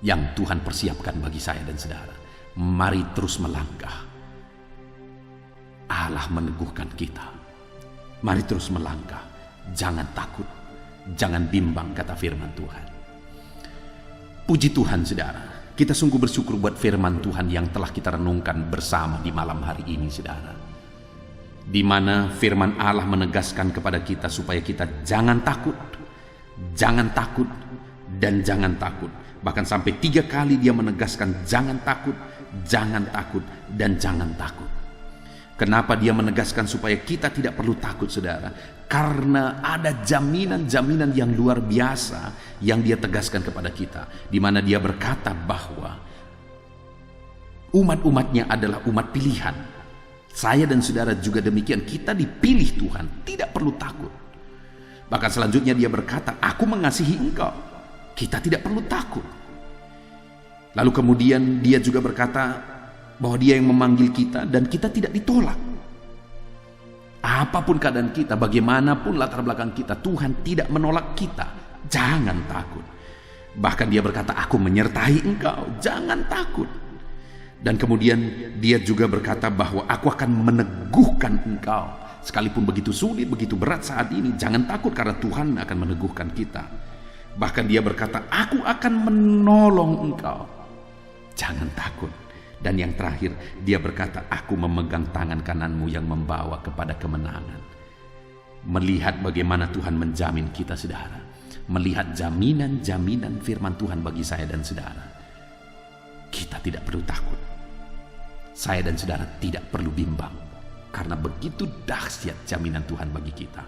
[SPEAKER 1] yang Tuhan persiapkan bagi saya dan saudara. Mari terus melangkah. Allah meneguhkan kita. Mari terus melangkah. Jangan takut, jangan bimbang, kata firman Tuhan. Puji Tuhan saudara, kita sungguh bersyukur buat firman Tuhan yang telah kita renungkan bersama di malam hari ini saudara. Di mana firman Allah menegaskan kepada kita supaya kita jangan takut, jangan takut, dan jangan takut. Bahkan sampai 3 kali Dia menegaskan jangan takut, dan jangan takut. Kenapa Dia menegaskan supaya kita tidak perlu takut saudara? Karena ada jaminan-jaminan yang luar biasa yang Dia tegaskan kepada kita, di mana Dia berkata bahwa umat-umatnya adalah umat pilihan. Saya dan saudara juga demikian, kita dipilih Tuhan, tidak perlu takut. Bahkan selanjutnya Dia berkata, aku mengasihi engkau, kita tidak perlu takut. Lalu kemudian Dia juga berkata bahwa Dia yang memanggil kita dan kita tidak ditolak. Apapun keadaan kita, bagaimanapun latar belakang kita, Tuhan tidak menolak kita. Jangan takut. Bahkan Dia berkata, aku menyertai engkau, jangan takut. Dan kemudian Dia juga berkata bahwa aku akan meneguhkan engkau. Sekalipun begitu sulit, begitu berat saat ini, jangan takut karena Tuhan akan meneguhkan kita. Bahkan Dia berkata, aku akan menolong engkau. Jangan takut. Dan yang terakhir, Dia berkata, aku memegang tangan kananmu yang membawa kepada kemenangan. Melihat bagaimana Tuhan menjamin kita saudara. Melihat jaminan-jaminan firman Tuhan bagi saya dan saudara. Kita tidak perlu takut. Saya dan saudara tidak perlu bimbang. Karena begitu dahsyat jaminan Tuhan bagi kita.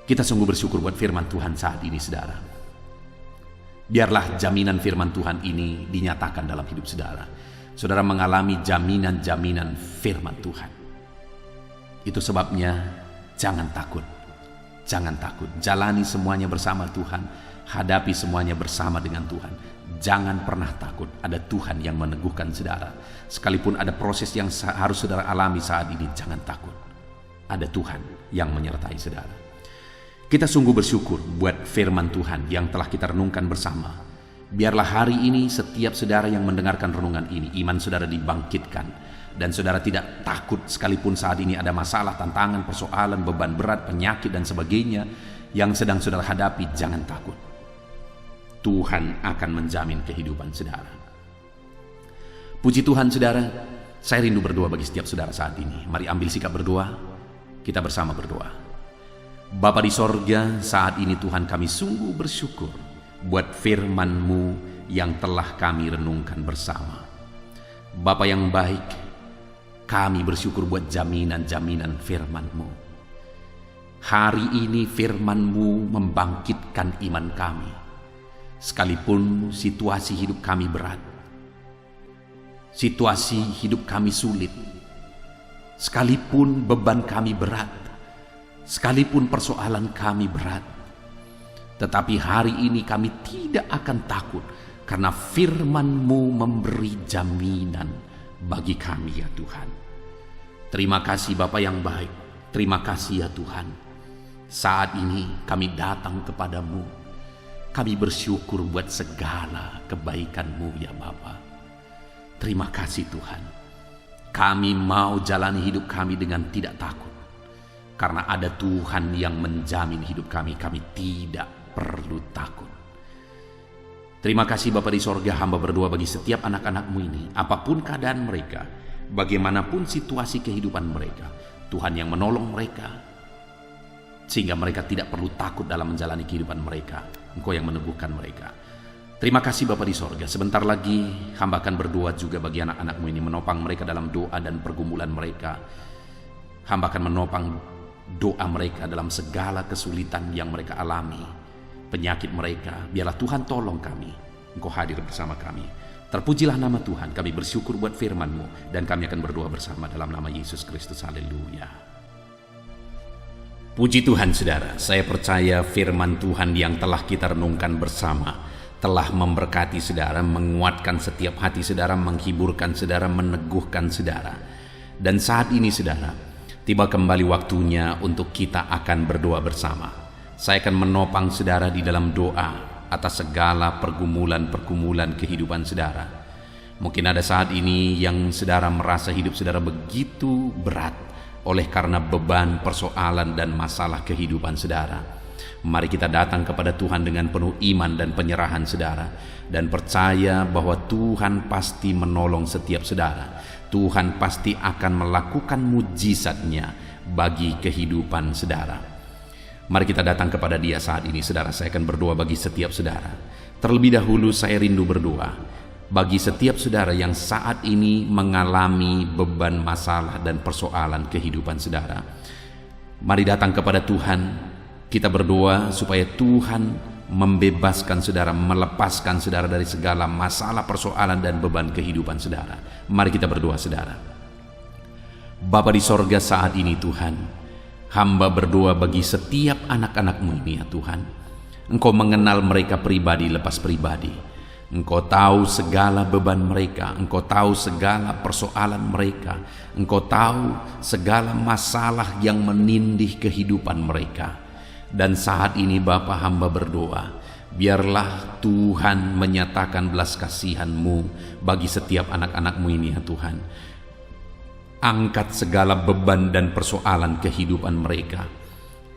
[SPEAKER 1] Kita sungguh bersyukur buat firman Tuhan saat ini saudara. Biarlah jaminan firman Tuhan ini dinyatakan dalam hidup saudara. Saudara mengalami jaminan-jaminan firman Tuhan. Itu sebabnya jangan takut. Jangan takut. Jalani semuanya bersama Tuhan. Hadapi semuanya bersama dengan Tuhan. Jangan pernah takut. Ada Tuhan yang meneguhkan saudara. Sekalipun ada proses yang harus saudara alami saat ini, jangan takut. Ada Tuhan yang menyertai saudara. Kita sungguh bersyukur buat firman Tuhan yang telah kita renungkan bersama Biarlah hari ini setiap saudara yang mendengarkan renungan ini, iman saudara dibangkitkan, dan saudara tidak takut sekalipun saat ini ada masalah, tantangan, persoalan, beban berat, penyakit dan sebagainya yang sedang saudara hadapi. Jangan takut. Tuhan akan menjamin kehidupan saudara. Puji Tuhan saudara, saya rindu berdoa bagi setiap saudara saat ini. Mari ambil sikap berdoa, kita bersama berdoa. Bapa di sorga, saat ini Tuhan kami sungguh bersyukur buat firman-Mu yang telah kami renungkan bersama. Bapa yang baik, kami bersyukur buat jaminan-jaminan firman-Mu. Hari ini firman-Mu membangkitkan iman kami. Sekalipun situasi hidup kami berat, situasi hidup kami sulit, sekalipun beban kami berat, sekalipun persoalan kami berat, tetapi hari ini kami tidak akan takut karena firman-Mu memberi jaminan bagi kami ya Tuhan. Terima kasih Bapa yang baik. Terima kasih ya Tuhan. Saat ini kami datang kepadamu. Kami bersyukur buat segala kebaikan-Mu ya Bapa. Terima kasih Tuhan. Kami mau jalani hidup kami dengan tidak takut. Karena ada Tuhan yang menjamin hidup kami. Kami tidak perlu takut. Terima kasih Bapa di sorga, hamba berdoa bagi setiap anak-anak-Mu ini, apapun keadaan mereka, bagaimanapun situasi kehidupan mereka, Tuhan yang menolong mereka, sehingga mereka tidak perlu takut dalam menjalani kehidupan mereka. Engkau yang meneguhkan mereka. Terima kasih Bapa di sorga. Sebentar lagi hamba akan berdoa juga bagi anak-anak-Mu ini, menopang mereka dalam doa dan pergumulan mereka. Hamba akan menopang doa mereka dalam segala kesulitan yang mereka alami, penyakit mereka. Biarlah Tuhan tolong kami. Engkau hadir bersama kami. Terpujilah nama Tuhan. Kami bersyukur buat firman-Mu, dan kami akan berdoa bersama dalam nama Yesus Kristus. Haleluya. Puji Tuhan saudara, saya percaya firman Tuhan yang telah kita renungkan bersama telah memberkati saudara, menguatkan setiap hati saudara, menghiburkan saudara, meneguhkan saudara. Dan saat ini saudara, tiba kembali waktunya untuk kita akan berdoa bersama. Saya akan menopang saudara di dalam doa atas segala pergumulan-pergumulan kehidupan saudara. Mungkin ada saat ini yang saudara merasa hidup saudara begitu berat oleh karena beban, persoalan, dan masalah kehidupan saudara. Mari kita datang kepada Tuhan dengan penuh iman dan penyerahan saudara, dan percaya bahwa Tuhan pasti menolong setiap saudara. Tuhan pasti akan melakukan mujizat-Nya bagi kehidupan saudara. Mari kita datang kepada Dia saat ini saudara. Saya akan berdoa bagi setiap saudara. Terlebih dahulu saya rindu berdoa bagi setiap saudara yang saat ini mengalami beban, masalah, dan persoalan kehidupan saudara. Mari datang kepada Tuhan. Kita berdoa supaya Tuhan membebaskan saudara, melepaskan saudara dari segala masalah, persoalan, dan beban kehidupan saudara. Mari kita berdoa saudara. Bapa di sorga, saat ini Tuhan, hamba berdoa bagi setiap anak-anak-Mu ini ya Tuhan. Engkau mengenal mereka pribadi lepas pribadi. Engkau tahu segala beban mereka. Engkau tahu segala persoalan mereka. Engkau tahu segala masalah yang menindih kehidupan mereka. Dan saat ini Bapa, hamba berdoa, biarlah Tuhan menyatakan belas kasihan-Mu bagi setiap anak-anak-Mu ini ya Tuhan. Angkat segala beban dan persoalan kehidupan mereka.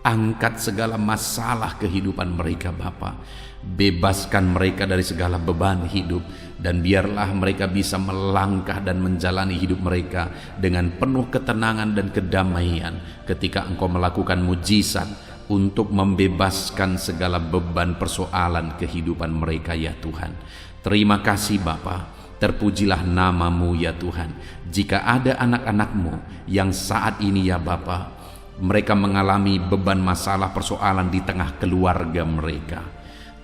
[SPEAKER 1] Angkat segala masalah kehidupan mereka Bapa. Bebaskan mereka dari segala beban hidup, dan biarlah mereka bisa melangkah dan menjalani hidup mereka dengan penuh ketenangan dan kedamaian ketika Engkau melakukan mujizat untuk membebaskan segala beban persoalan kehidupan mereka ya Tuhan. Terima kasih Bapa. Terpujilah nama-Mu ya Tuhan. Jika ada anak-anak-Mu yang saat ini ya Bapa, mereka mengalami beban, masalah, persoalan di tengah keluarga mereka,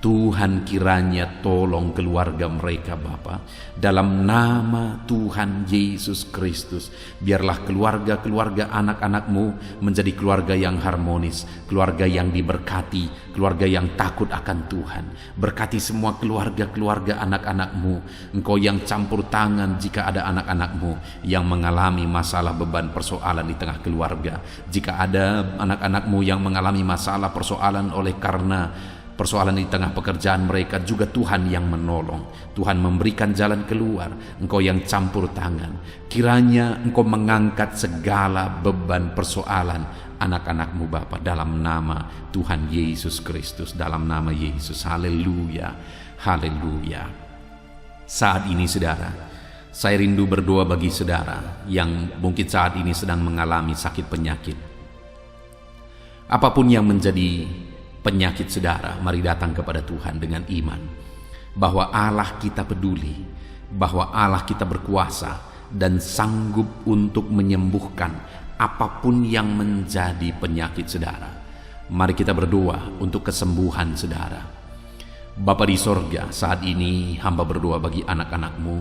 [SPEAKER 1] Tuhan kiranya tolong keluarga mereka Bapa. Dalam nama Tuhan Yesus Kristus, biarlah keluarga-keluarga anak-anak-Mu menjadi keluarga yang harmonis, keluarga yang diberkati, keluarga yang takut akan Tuhan. Berkati semua keluarga-keluarga anak-anak-Mu. Engkau yang campur tangan jika ada anak-anak-Mu yang mengalami masalah, beban, persoalan di tengah keluarga. Jika ada anak-anak-Mu yang mengalami masalah, persoalan oleh karena Persoalan di tengah pekerjaan mereka juga Tuhan yang menolong. Tuhan memberikan jalan keluar. Engkau yang campur tangan. Kiranya Engkau mengangkat segala beban persoalan anak-anak-Mu Bapa, dalam nama Tuhan Yesus Kristus, dalam nama Yesus. Haleluya, haleluya. Saat ini saudara, saya rindu berdoa bagi saudara yang mungkin saat ini sedang mengalami sakit penyakit. Apapun yang menjadi penyakit saudara, mari datang kepada Tuhan dengan iman bahwa Allah kita peduli, bahwa Allah kita berkuasa dan sanggup untuk menyembuhkan apapun yang menjadi penyakit saudara. Mari kita berdoa untuk kesembuhan saudara. Bapa di sorga, saat ini hamba berdoa bagi anak-anak-Mu.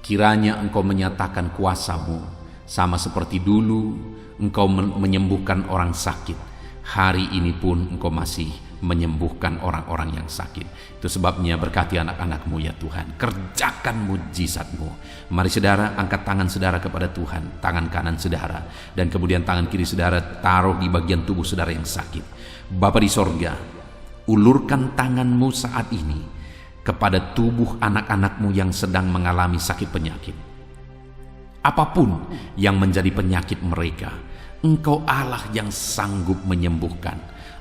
[SPEAKER 1] Kiranya Engkau menyatakan kuasa-Mu, sama seperti dulu Engkau menyembuhkan orang sakit. Hari ini pun Engkau masih menyembuhkan orang-orang yang sakit. Itu sebabnya berkati anak-anak-Mu ya Tuhan. Kerjakan mujizat-Mu. Mari saudara, angkat tangan saudara kepada Tuhan. Tangan kanan saudara, dan kemudian tangan kiri saudara taruh di bagian tubuh saudara yang sakit. Bapa di sorga, ulurkan tangan-Mu saat ini kepada tubuh anak-anak-Mu yang sedang mengalami sakit penyakit. Apapun yang menjadi penyakit mereka, Engkau Allah yang sanggup menyembuhkan.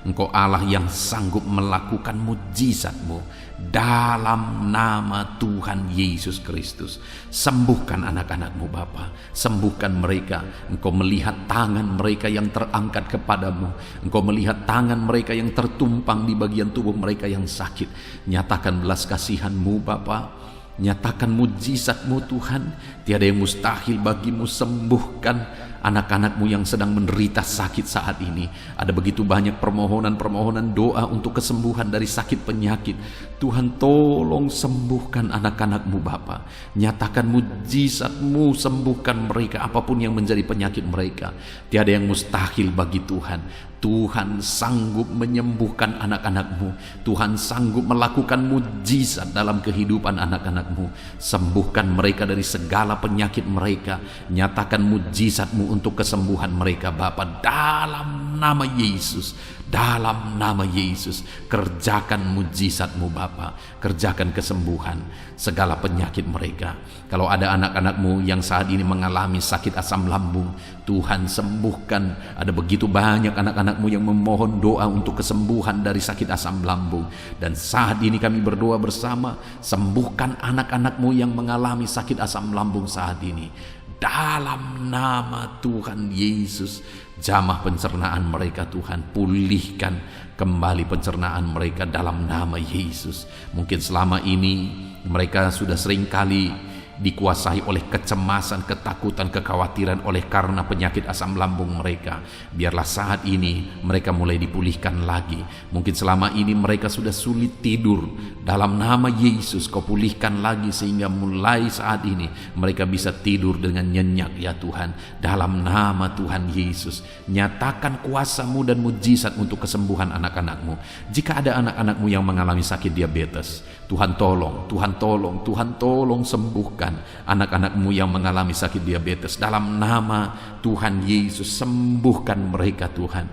[SPEAKER 1] Engkau Allah yang sanggup melakukan mujizat-Mu dalam nama Tuhan Yesus Kristus. Sembuhkan anak-anak-Mu Bapa, sembuhkan mereka. Engkau melihat tangan mereka yang terangkat kepadamu. Engkau melihat tangan mereka yang tertumpang di bagian tubuh mereka yang sakit. Nyatakan belas kasihan-Mu Bapa. Nyatakan mujizat-Mu Tuhan. Tiada yang mustahil bagi-Mu. Sembuhkan anak-anak-Mu yang sedang menderita sakit saat ini. Ada begitu banyak permohonan-permohonan doa untuk kesembuhan dari sakit penyakit. Tuhan tolong sembuhkan anak-anak-Mu Bapa. Nyatakan mujizat-Mu, sembuhkan mereka apapun yang menjadi penyakit mereka. Tiada yang mustahil bagi Tuhan. Tuhan sanggup menyembuhkan anak-anak-Mu. Tuhan sanggup melakukan mujizat dalam kehidupan anak-anak-Mu. Sembuhkan mereka dari segala penyakit mereka. Nyatakan mujizat-Mu untuk kesembuhan mereka Bapa, dalam nama Yesus. Dalam nama Yesus, kerjakan mujizat-Mu Bapa. Kerjakan kesembuhan segala penyakit mereka. Kalau ada anak-anak-Mu yang saat ini mengalami sakit asam lambung, Tuhan sembuhkan. Ada begitu banyak anak-anak-Mu yang memohon doa untuk kesembuhan dari sakit asam lambung. Dan saat ini kami berdoa bersama, sembuhkan anak-anak-Mu yang mengalami sakit asam lambung saat ini. Dalam nama Tuhan Yesus, jamah pencernaan mereka Tuhan, pulihkan kembali pencernaan mereka dalam nama Yesus. Mungkin selama ini mereka sudah seringkali dikuasai oleh kecemasan, ketakutan, kekhawatiran oleh karena penyakit asam lambung mereka. Biarlah saat ini mereka mulai dipulihkan lagi. Mungkin selama ini mereka sudah sulit tidur. Dalam nama Yesus, Kau pulihkan lagi sehingga mulai saat ini mereka bisa tidur dengan nyenyak ya Tuhan. Dalam nama Tuhan Yesus, nyatakan kuasa-Mu dan mujizat untuk kesembuhan anak-anak-Mu. Jika ada anak-anak-Mu yang mengalami sakit diabetes, Tuhan tolong, Tuhan tolong, Tuhan tolong sembuhkan anak-anak-Mu yang mengalami sakit diabetes. Dalam nama Tuhan Yesus, sembuhkan mereka Tuhan.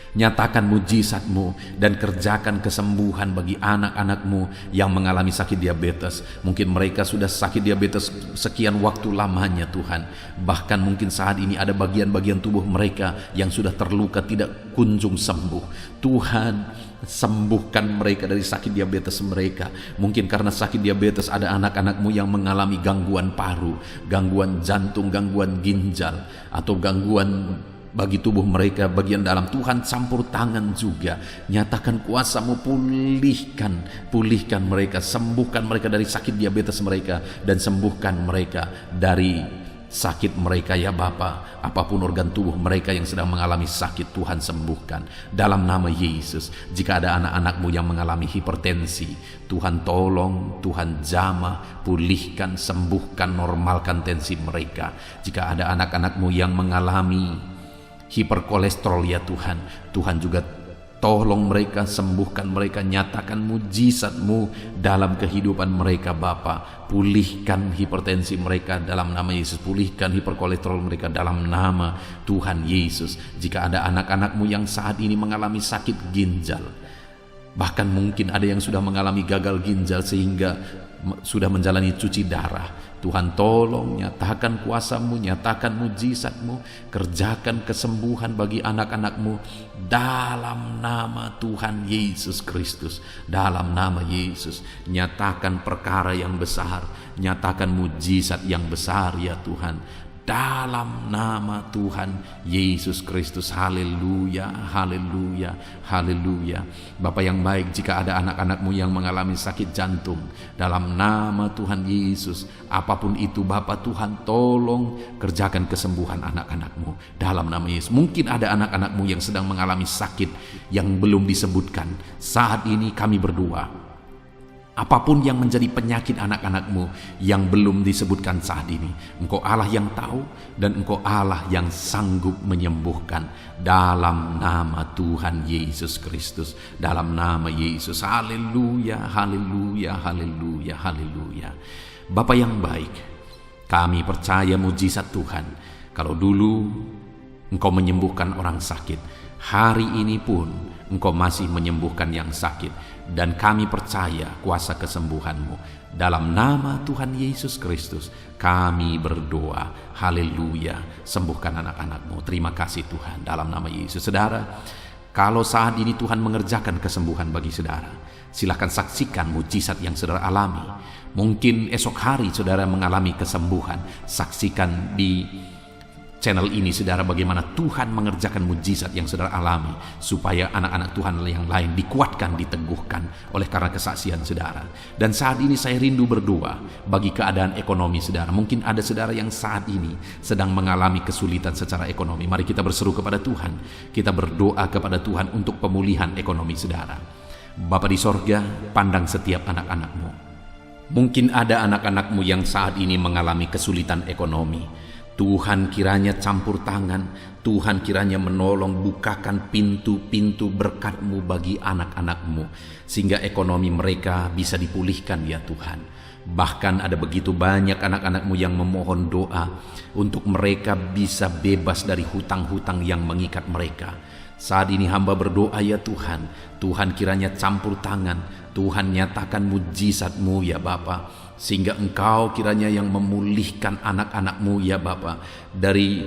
[SPEAKER 1] Nyatakan mujizat-Mu dan kerjakan kesembuhan bagi anak-anak-Mu yang mengalami sakit diabetes. Mungkin mereka sudah sakit diabetes sekian waktu lamanya Tuhan. Bahkan mungkin saat ini ada bagian-bagian tubuh mereka yang sudah terluka tidak kunjung sembuh. Tuhan, sembuhkan mereka dari sakit diabetes mereka. Mungkin karena sakit diabetes ada anak-anak-Mu yang mengalami gangguan paru, gangguan jantung, gangguan ginjal, atau gangguan bagi tubuh mereka bagian dalam. Tuhan campur tangan juga. Nyatakan kuasa-Mu, pulihkan mereka, sembuhkan mereka dari sakit diabetes mereka, dan sembuhkan mereka dari sakit mereka ya Bapa. Apapun organ tubuh mereka yang sedang mengalami sakit, Tuhan sembuhkan dalam nama Yesus. Jika ada anak-anak-Mu yang mengalami hipertensi, Tuhan tolong, Tuhan jamah, pulihkan, sembuhkan, normalkan tensi mereka. Jika ada anak-anak-Mu yang mengalami hiperkolesterol ya Tuhan, Tuhan juga tolong mereka, sembuhkan mereka, nyatakan mujizat-Mu dalam kehidupan mereka Bapa. Pulihkan hipertensi mereka dalam nama Yesus, pulihkan hiperkolesterol mereka dalam nama Tuhan Yesus. Jika ada anak-anak-Mu yang saat ini mengalami sakit ginjal, Bahkan mungkin ada yang sudah mengalami gagal ginjal sehingga sudah menjalani cuci darah. Tuhan tolong nyatakan kuasa-Mu, nyatakan mujizat-Mu, kerjakan kesembuhan bagi anak-anak-Mu dalam nama Tuhan Yesus Kristus. Dalam nama Yesus, nyatakan perkara yang besar, nyatakan mujizat yang besar ya Tuhan, dalam nama Tuhan Yesus Kristus. Haleluya, haleluya, haleluya. Bapa yang baik, jika ada anak-anak-Mu yang mengalami sakit jantung, dalam nama Tuhan Yesus, apapun itu Bapa Tuhan, tolong kerjakan kesembuhan anak-anak-Mu dalam nama Yesus. Mungkin ada anak-anak-Mu yang sedang mengalami sakit yang belum disebutkan. Saat ini kami berdoa, apapun yang menjadi penyakit anak-anak-Mu yang belum disebutkan saat ini, Engkau Allah yang tahu dan Engkau Allah yang sanggup menyembuhkan dalam nama Tuhan Yesus Kristus. Dalam nama Yesus. Haleluya, haleluya, haleluya, haleluya. Bapa yang baik, kami percaya mujizat Tuhan. Kalau dulu Engkau menyembuhkan orang sakit, hari ini pun Engkau masih menyembuhkan yang sakit. Dan kami percaya kuasa kesembuhan-Mu. Dalam nama Tuhan Yesus Kristus kami berdoa. Haleluya. Sembuhkan anak-anak-Mu. Terima kasih Tuhan. Dalam nama Yesus. Saudara, kalau saat ini Tuhan mengerjakan kesembuhan bagi saudara, silakan saksikan mujizat yang saudara alami. Mungkin esok hari saudara mengalami kesembuhan. Saksikan di channel ini saudara bagaimana Tuhan mengerjakan mujizat yang saudara alami, supaya anak-anak Tuhan yang lain dikuatkan, diteguhkan oleh karena kesaksian saudara. Dan saat ini saya rindu berdoa bagi keadaan ekonomi saudara. Mungkin ada saudara yang saat ini sedang mengalami kesulitan secara ekonomi. Mari kita berseru kepada Tuhan, kita berdoa kepada Tuhan untuk pemulihan ekonomi saudara. Bapa di sorga, pandang setiap anak-anak-Mu. Mungkin ada anak-anak-Mu yang saat ini mengalami kesulitan ekonomi. Tuhan kiranya campur tangan, Tuhan kiranya menolong, bukakan pintu-pintu berkat-Mu bagi anak-anak-Mu, sehingga ekonomi mereka bisa dipulihkan ya Tuhan. Bahkan ada begitu banyak anak-anak-Mu yang memohon doa untuk mereka bisa bebas dari hutang-hutang yang mengikat mereka. Saat ini hamba berdoa ya Tuhan, Tuhan kiranya campur tangan, Tuhan nyatakan mujizat-Mu ya Bapa, sehingga Engkau kiranya yang memulihkan anak-anak-Mu ya Bapa dari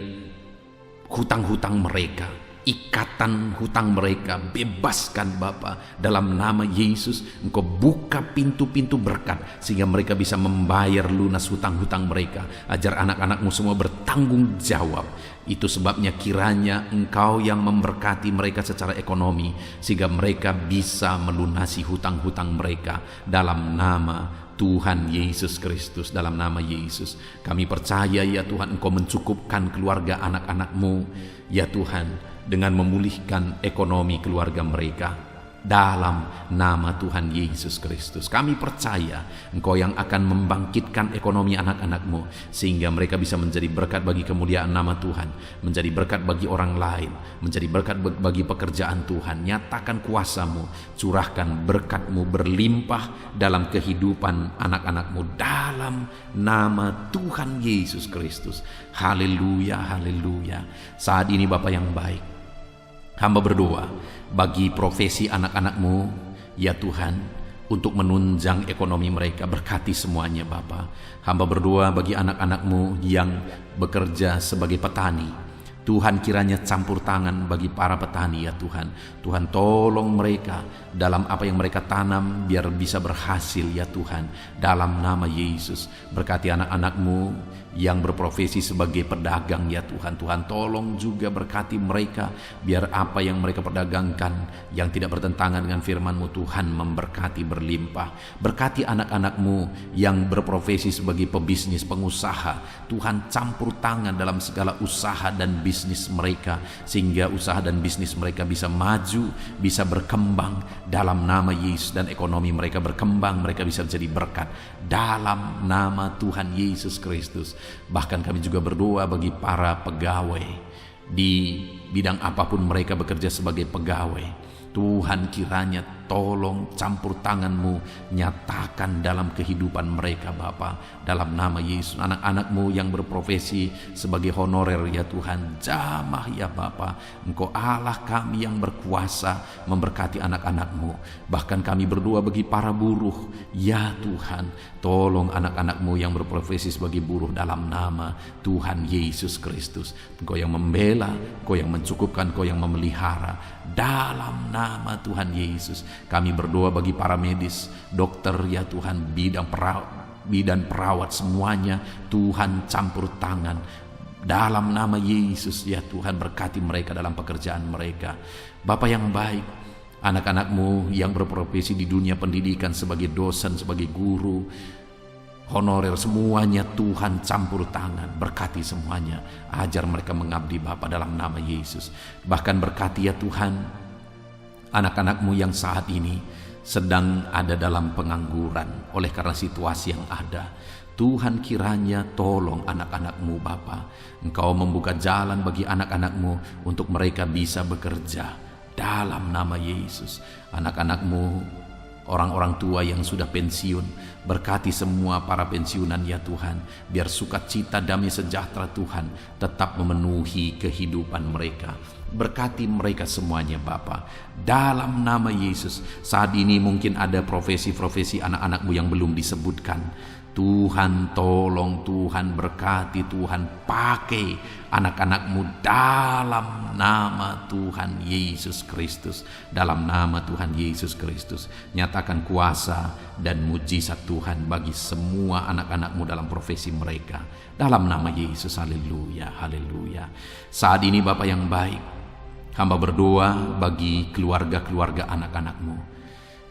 [SPEAKER 1] hutang-hutang mereka, ikatan hutang mereka, bebaskan Bapa dalam nama Yesus. Engkau buka pintu-pintu berkat sehingga mereka bisa membayar lunas hutang-hutang mereka, ajar anak-anak-Mu semua bertanggung jawab. Itu sebabnya kiranya Engkau yang memberkati mereka secara ekonomi sehingga mereka bisa melunasi hutang-hutang mereka dalam nama Tuhan Yesus Kristus. Dalam nama Yesus kami percaya ya Tuhan, Engkau mencukupkan keluarga anak-anak-Mu ya Tuhan dengan memulihkan ekonomi keluarga mereka. Dalam nama Tuhan Yesus Kristus kami percaya Engkau yang akan membangkitkan ekonomi anak-anak-Mu sehingga mereka bisa menjadi berkat bagi kemuliaan nama Tuhan, menjadi berkat bagi orang lain, menjadi berkat bagi pekerjaan Tuhan. Nyatakan kuasa-Mu, curahkan berkat-Mu berlimpah dalam kehidupan anak-anak-Mu dalam nama Tuhan Yesus Kristus. Haleluya, haleluya. Saat ini Bapa yang baik, hamba berdoa bagi profesi anak-anak-Mu ya Tuhan, untuk menunjang ekonomi mereka. Berkati semuanya Bapa. Hamba berdoa bagi anak-anak-Mu yang bekerja sebagai petani. Tuhan kiranya campur tangan bagi para petani ya Tuhan. Tuhan tolong mereka dalam apa yang mereka tanam biar bisa berhasil ya Tuhan. Dalam nama Yesus berkati anak-anak-Mu yang berprofesi sebagai pedagang ya Tuhan. Tuhan tolong juga berkati mereka biar apa yang mereka perdagangkan yang tidak bertentangan dengan firman-Mu Tuhan memberkati berlimpah. Berkati anak-anak-Mu yang berprofesi sebagai pebisnis, pengusaha. Tuhan campur tangan dalam segala usaha dan bisnis mereka sehingga usaha dan bisnis mereka bisa maju, bisa berkembang dalam nama Yesus, dan ekonomi mereka berkembang, mereka bisa menjadi berkat dalam nama Tuhan Yesus Kristus. Bahkan kami juga berdoa bagi para pegawai di bidang apapun mereka bekerja sebagai pegawai. Tuhan kiranya tolong campur tangan-Mu nyatakan dalam kehidupan mereka Bapa. Dalam nama Yesus, anak-anak-Mu yang berprofesi sebagai honorer ya Tuhan, jamah ya Bapa. Engkau Allah kami yang berkuasa memberkati anak-anak-Mu. Bahkan kami berdoa bagi para buruh ya Tuhan, tolong anak-anak-Mu yang berprofesi sebagai buruh dalam nama Tuhan Yesus Kristus. Engkau yang membela, Engkau yang mencukupkan, Engkau yang memelihara. Dalam nama Tuhan Yesus kami berdoa bagi para medis, dokter ya Tuhan, bidan perawat semuanya, Tuhan campur tangan. Dalam nama Yesus ya Tuhan, berkati mereka dalam pekerjaan mereka. Bapa yang baik, anak-anak-Mu yang berprofesi di dunia pendidikan sebagai dosen, sebagai guru, honorer, semuanya Tuhan campur tangan, berkati semuanya, ajar mereka mengabdi Bapa dalam nama Yesus. Bahkan berkati ya Tuhan anak-anak-Mu yang saat ini sedang ada dalam pengangguran oleh karena situasi yang ada. Tuhan kiranya tolong anak-anak-Mu Bapa, Engkau membuka jalan bagi anak-anak-Mu untuk mereka bisa bekerja dalam nama Yesus. Anak-anak-Mu, orang-orang tua yang sudah pensiun, berkati semua para pensiunan ya Tuhan, biar sukacita damai sejahtera Tuhan tetap memenuhi kehidupan mereka. Berkati mereka semuanya Bapa, dalam nama Yesus. Saat ini mungkin ada profesi-profesi anak-anak-Mu yang belum disebutkan. Tuhan tolong, Tuhan berkati, Tuhan pakai anak-anak-Mu dalam nama Tuhan Yesus Kristus. Dalam nama Tuhan Yesus Kristus, nyatakan kuasa dan mujizat Tuhan bagi semua anak-anak-Mu dalam profesi mereka. Dalam nama Yesus, haleluya, haleluya. Saat ini Bapa yang baik, hamba berdoa bagi keluarga-keluarga anak-anak-Mu.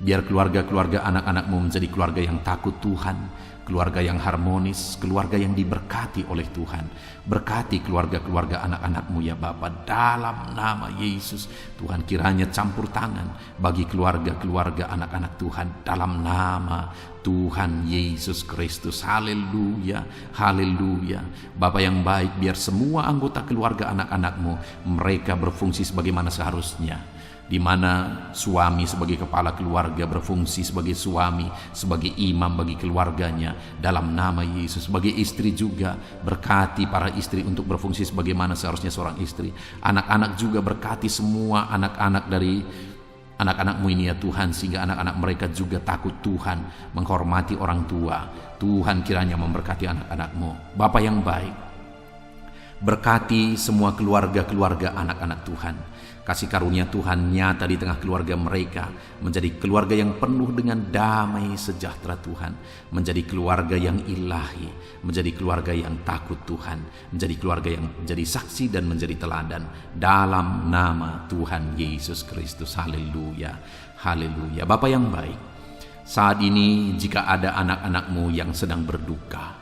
[SPEAKER 1] Biar keluarga-keluarga anak-anak-Mu menjadi keluarga yang takut Tuhan, keluarga yang harmonis, keluarga yang diberkati oleh Tuhan. Berkati keluarga-keluarga anak-anak-Mu ya Bapa, dalam nama Yesus. Tuhan kiranya campur tangan bagi keluarga-keluarga anak-anak Tuhan dalam nama Tuhan Yesus Kristus. Haleluya, haleluya. Bapa yang baik, biar semua anggota keluarga anak-anak-Mu mereka berfungsi sebagaimana seharusnya, di mana suami sebagai kepala keluarga berfungsi sebagai suami, sebagai imam bagi keluarganya dalam nama Yesus. Sebagai istri juga, berkati para istri untuk berfungsi sebagaimana seharusnya seorang istri. Anak-anak juga berkati semua anak-anak dari anak-anak-Mu ini ya Tuhan, sehingga anak-anak mereka juga takut Tuhan, menghormati orang tua. Tuhan kiranya memberkati anak-anak-Mu. Bapa yang baik, berkati semua keluarga-keluarga anak-anak Tuhan. Kasih karunia Tuhan nyata di tengah keluarga mereka, menjadi keluarga yang penuh dengan damai sejahtera Tuhan, menjadi keluarga yang ilahi, menjadi keluarga yang takut Tuhan, menjadi keluarga yang menjadi saksi dan menjadi teladan dalam nama Tuhan Yesus Kristus. Haleluya, haleluya. Bapa yang baik, saat ini jika ada anak-anak-Mu yang sedang berduka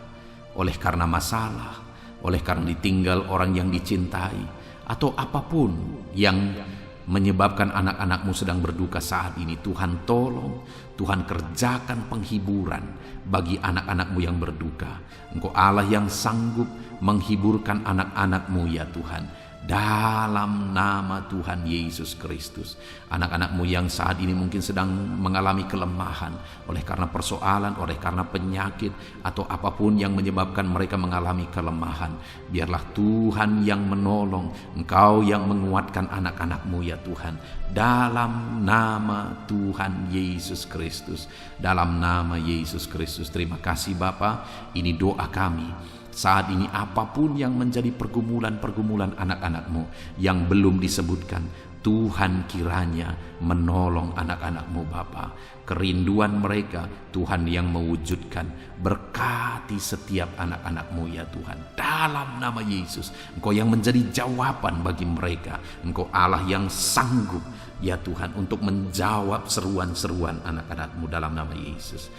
[SPEAKER 1] oleh karena masalah, oleh karena ditinggal orang yang dicintai, atau apapun yang menyebabkan anak-anak-Mu sedang berduka saat ini, Tuhan tolong, Tuhan kerjakan penghiburan bagi anak-anak-Mu yang berduka. Engkau Allah yang sanggup menghiburkan anak-anak-Mu ya Tuhan, dalam nama Tuhan Yesus Kristus. Anak-anak-Mu yang saat ini mungkin sedang mengalami kelemahan oleh karena persoalan, oleh karena penyakit, atau apapun yang menyebabkan mereka mengalami kelemahan, biarlah Tuhan yang menolong, Engkau yang menguatkan anak-anak-Mu ya Tuhan, dalam nama Tuhan Yesus Kristus. Dalam nama Yesus Kristus. Terima kasih Bapa, ini doa kami. Saat ini apapun yang menjadi pergumulan-pergumulan anak-anak-Mu yang belum disebutkan, Tuhan kiranya menolong anak-anak-Mu Bapa. Kerinduan mereka Tuhan yang mewujudkan. Berkati setiap anak-anak-Mu ya Tuhan, dalam nama Yesus. Engkau yang menjadi jawaban bagi mereka. Engkau Allah yang sanggup ya Tuhan untuk menjawab seruan-seruan anak-anak-Mu dalam nama Yesus.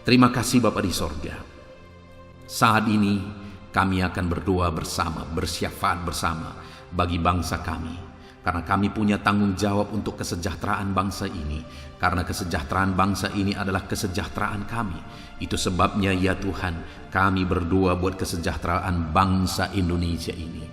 [SPEAKER 1] Terima kasih Bapa di sorga. Saat ini kami akan berdoa bersama, bersyafaat bersama bagi bangsa kami. Karena kami punya tanggung jawab untuk kesejahteraan bangsa ini. Karena kesejahteraan bangsa ini adalah kesejahteraan kami. Itu sebabnya ya Tuhan, kami berdoa buat kesejahteraan bangsa Indonesia ini.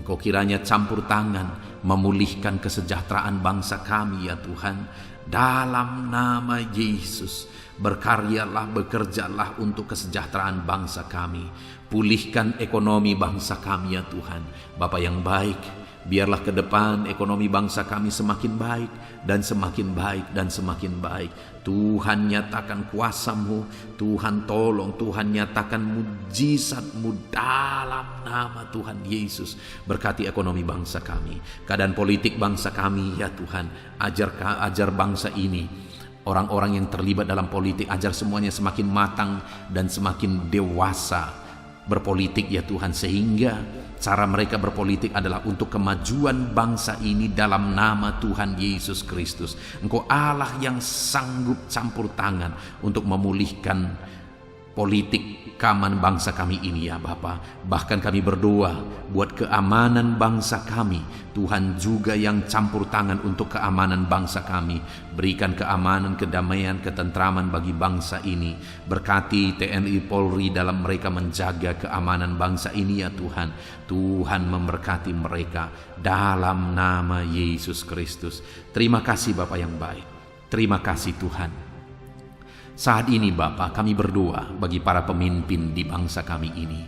[SPEAKER 1] Engkau kiranya campur tangan memulihkan kesejahteraan bangsa kami ya Tuhan. Dalam nama Yesus, berkaryalah, bekerjalah untuk kesejahteraan bangsa kami. Pulihkan ekonomi bangsa kami ya Tuhan. Bapa yang baik, biarlah ke depan ekonomi bangsa kami semakin baik dan semakin baik dan semakin baik. Tuhan nyatakan kuasa-Mu, Tuhan tolong, Tuhan nyatakan mujizat-Mu dalam nama Tuhan Yesus. Berkati ekonomi bangsa kami, keadaan politik bangsa kami ya Tuhan. Ajar bangsa ini, orang-orang yang terlibat dalam politik, ajar semuanya semakin matang dan semakin dewasa berpolitik ya Tuhan, sehingga cara mereka berpolitik adalah untuk kemajuan bangsa ini dalam nama Tuhan Yesus Kristus. Engkau Allah yang sanggup campur tangan untuk memulihkan politik keamanan bangsa kami ini ya Bapa. Bahkan kami berdoa buat keamanan bangsa kami. Tuhan juga yang campur tangan untuk keamanan bangsa kami. Berikan keamanan, kedamaian, ketentraman bagi bangsa ini. Berkati TNI Polri dalam mereka menjaga keamanan bangsa ini ya Tuhan. Tuhan memberkati mereka dalam nama Yesus Kristus. Terima kasih Bapa yang baik. Terima kasih Tuhan. Saat ini Bapa, kami berdoa bagi para pemimpin di bangsa kami ini.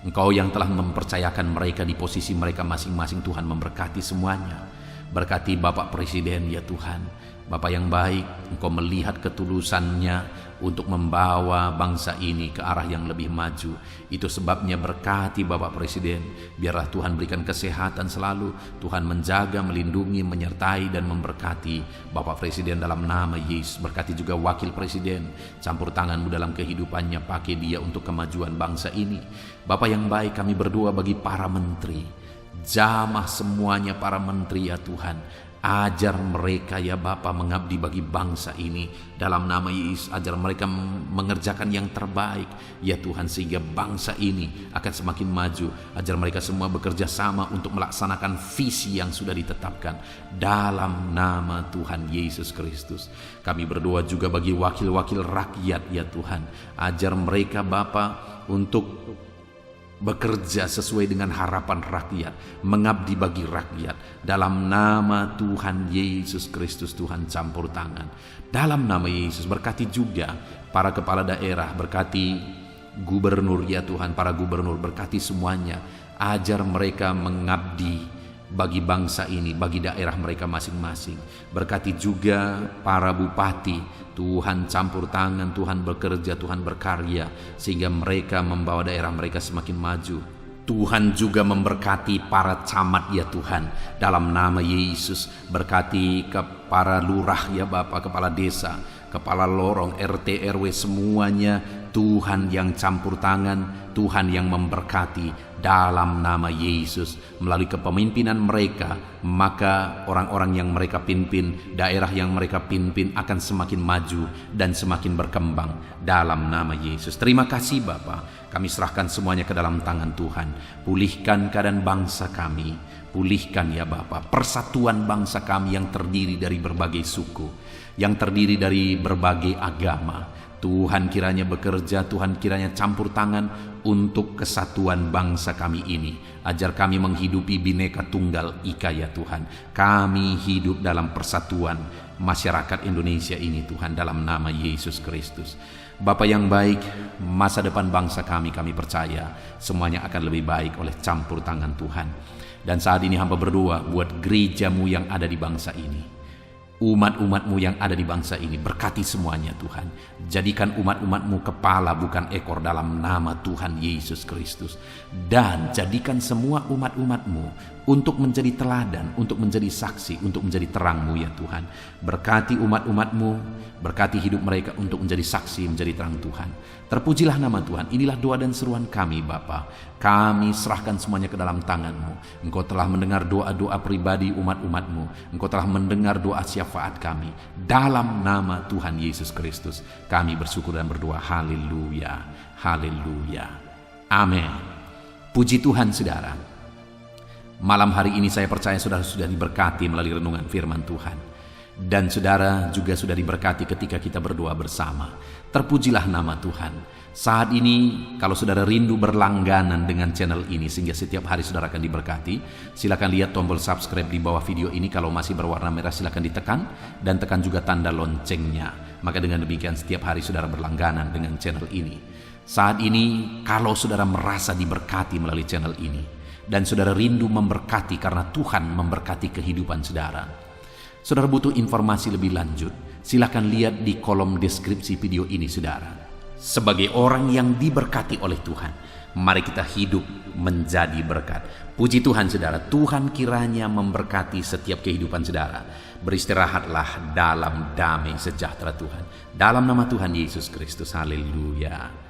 [SPEAKER 1] Engkau yang telah mempercayakan mereka di posisi mereka masing-masing, Tuhan memberkati semuanya. Berkati Bapak Presiden ya Tuhan. Bapak yang baik, Engkau melihat ketulusannya untuk membawa bangsa ini ke arah yang lebih maju. Itu sebabnya berkati Bapak Presiden. Biarlah Tuhan berikan kesehatan selalu. Tuhan menjaga, melindungi, menyertai dan memberkati Bapak Presiden dalam nama Yesus. Berkati juga Wakil Presiden. Campur tangan-Mu dalam kehidupannya. Pakai dia untuk kemajuan bangsa ini. Bapak yang baik, kami berdoa bagi para menteri. Jamah semuanya para menteri ya Tuhan. Ajar mereka ya Bapa mengabdi bagi bangsa ini dalam nama Yesus. Ajar mereka mengerjakan yang terbaik ya Tuhan, sehingga bangsa ini akan semakin maju. Ajar mereka semua bekerja sama untuk melaksanakan visi yang sudah ditetapkan dalam nama Tuhan Yesus Kristus. Kami berdoa juga bagi wakil-wakil rakyat ya Tuhan. Ajar mereka Bapa untuk bekerja sesuai dengan harapan rakyat, mengabdi bagi rakyat dalam nama Tuhan Yesus Kristus. Tuhan campur tangan dalam nama Yesus. Berkati juga para kepala daerah, berkati gubernur ya Tuhan, para gubernur, berkati semuanya. Ajar mereka mengabdi bagi bangsa ini, bagi daerah mereka masing-masing. Berkati juga para bupati. Tuhan campur tangan, Tuhan bekerja, Tuhan berkarya, sehingga mereka membawa daerah mereka semakin maju. Tuhan juga memberkati para camat ya Tuhan dalam nama Yesus. Berkati ke para lurah ya Bapak, kepala desa, kepala lorong, RT, RW, semuanya Tuhan yang campur tangan, Tuhan yang memberkati dalam nama Yesus. Melalui kepemimpinan mereka, maka orang-orang yang mereka pimpin, daerah yang mereka pimpin akan semakin maju dan semakin berkembang dalam nama Yesus. Terima kasih Bapa. Kami serahkan semuanya ke dalam tangan Tuhan. Pulihkan keadaan bangsa kami. Pulihkan ya Bapa persatuan bangsa kami yang terdiri dari berbagai suku, yang terdiri dari berbagai agama. Tuhan kiranya bekerja, Tuhan kiranya campur tangan untuk kesatuan bangsa kami ini. Ajar kami menghidupi Bhinneka Tunggal Ika ya Tuhan. Kami hidup dalam persatuan masyarakat Indonesia ini Tuhan, dalam nama Yesus Kristus. Bapa yang baik, masa depan bangsa kami percaya semuanya akan lebih baik oleh campur tangan Tuhan. Dan saat ini hamba berdoa buat gereja-Mu yang ada di bangsa ini. Umat-umat-Mu yang ada di bangsa ini, berkati semuanya Tuhan. Jadikan umat-umat-Mu kepala bukan ekor dalam nama Tuhan Yesus Kristus. Dan jadikan semua umat-umat-Mu untuk menjadi teladan, untuk menjadi saksi, untuk menjadi terang-Mu ya Tuhan. Berkati umat-umat-Mu, berkati hidup mereka untuk menjadi saksi, menjadi terang Tuhan. Terpujilah nama Tuhan. Inilah doa dan seruan kami Bapa. Kami serahkan semuanya ke dalam tangan-Mu. Engkau telah mendengar doa-doa pribadi umat-umat-Mu. Engkau telah mendengar doa syafaat kami. Dalam nama Tuhan Yesus Kristus, kami bersyukur dan berdoa. Haleluya, haleluya, amin. Puji Tuhan saudara. Malam hari ini saya percaya saudara sudah diberkati melalui renungan firman Tuhan. Dan saudara juga sudah diberkati ketika kita berdoa bersama. Terpujilah nama Tuhan. Saat ini kalau saudara rindu berlangganan dengan channel ini sehingga setiap hari saudara akan diberkati, silakan lihat tombol subscribe di bawah video ini. Kalau masih berwarna merah silakan ditekan dan tekan juga tanda loncengnya. Maka dengan demikian setiap hari saudara berlangganan dengan channel ini. Saat ini kalau saudara merasa diberkati melalui channel ini dan saudara rindu memberkati karena Tuhan memberkati kehidupan saudara, saudara butuh informasi lebih lanjut, silakan lihat di kolom deskripsi video ini saudara. Sebagai orang yang diberkati oleh Tuhan, mari kita hidup menjadi berkat. Puji Tuhan saudara, Tuhan kiranya memberkati setiap kehidupan saudara. Beristirahatlah dalam damai sejahtera Tuhan. Dalam nama Tuhan Yesus Kristus, haleluya.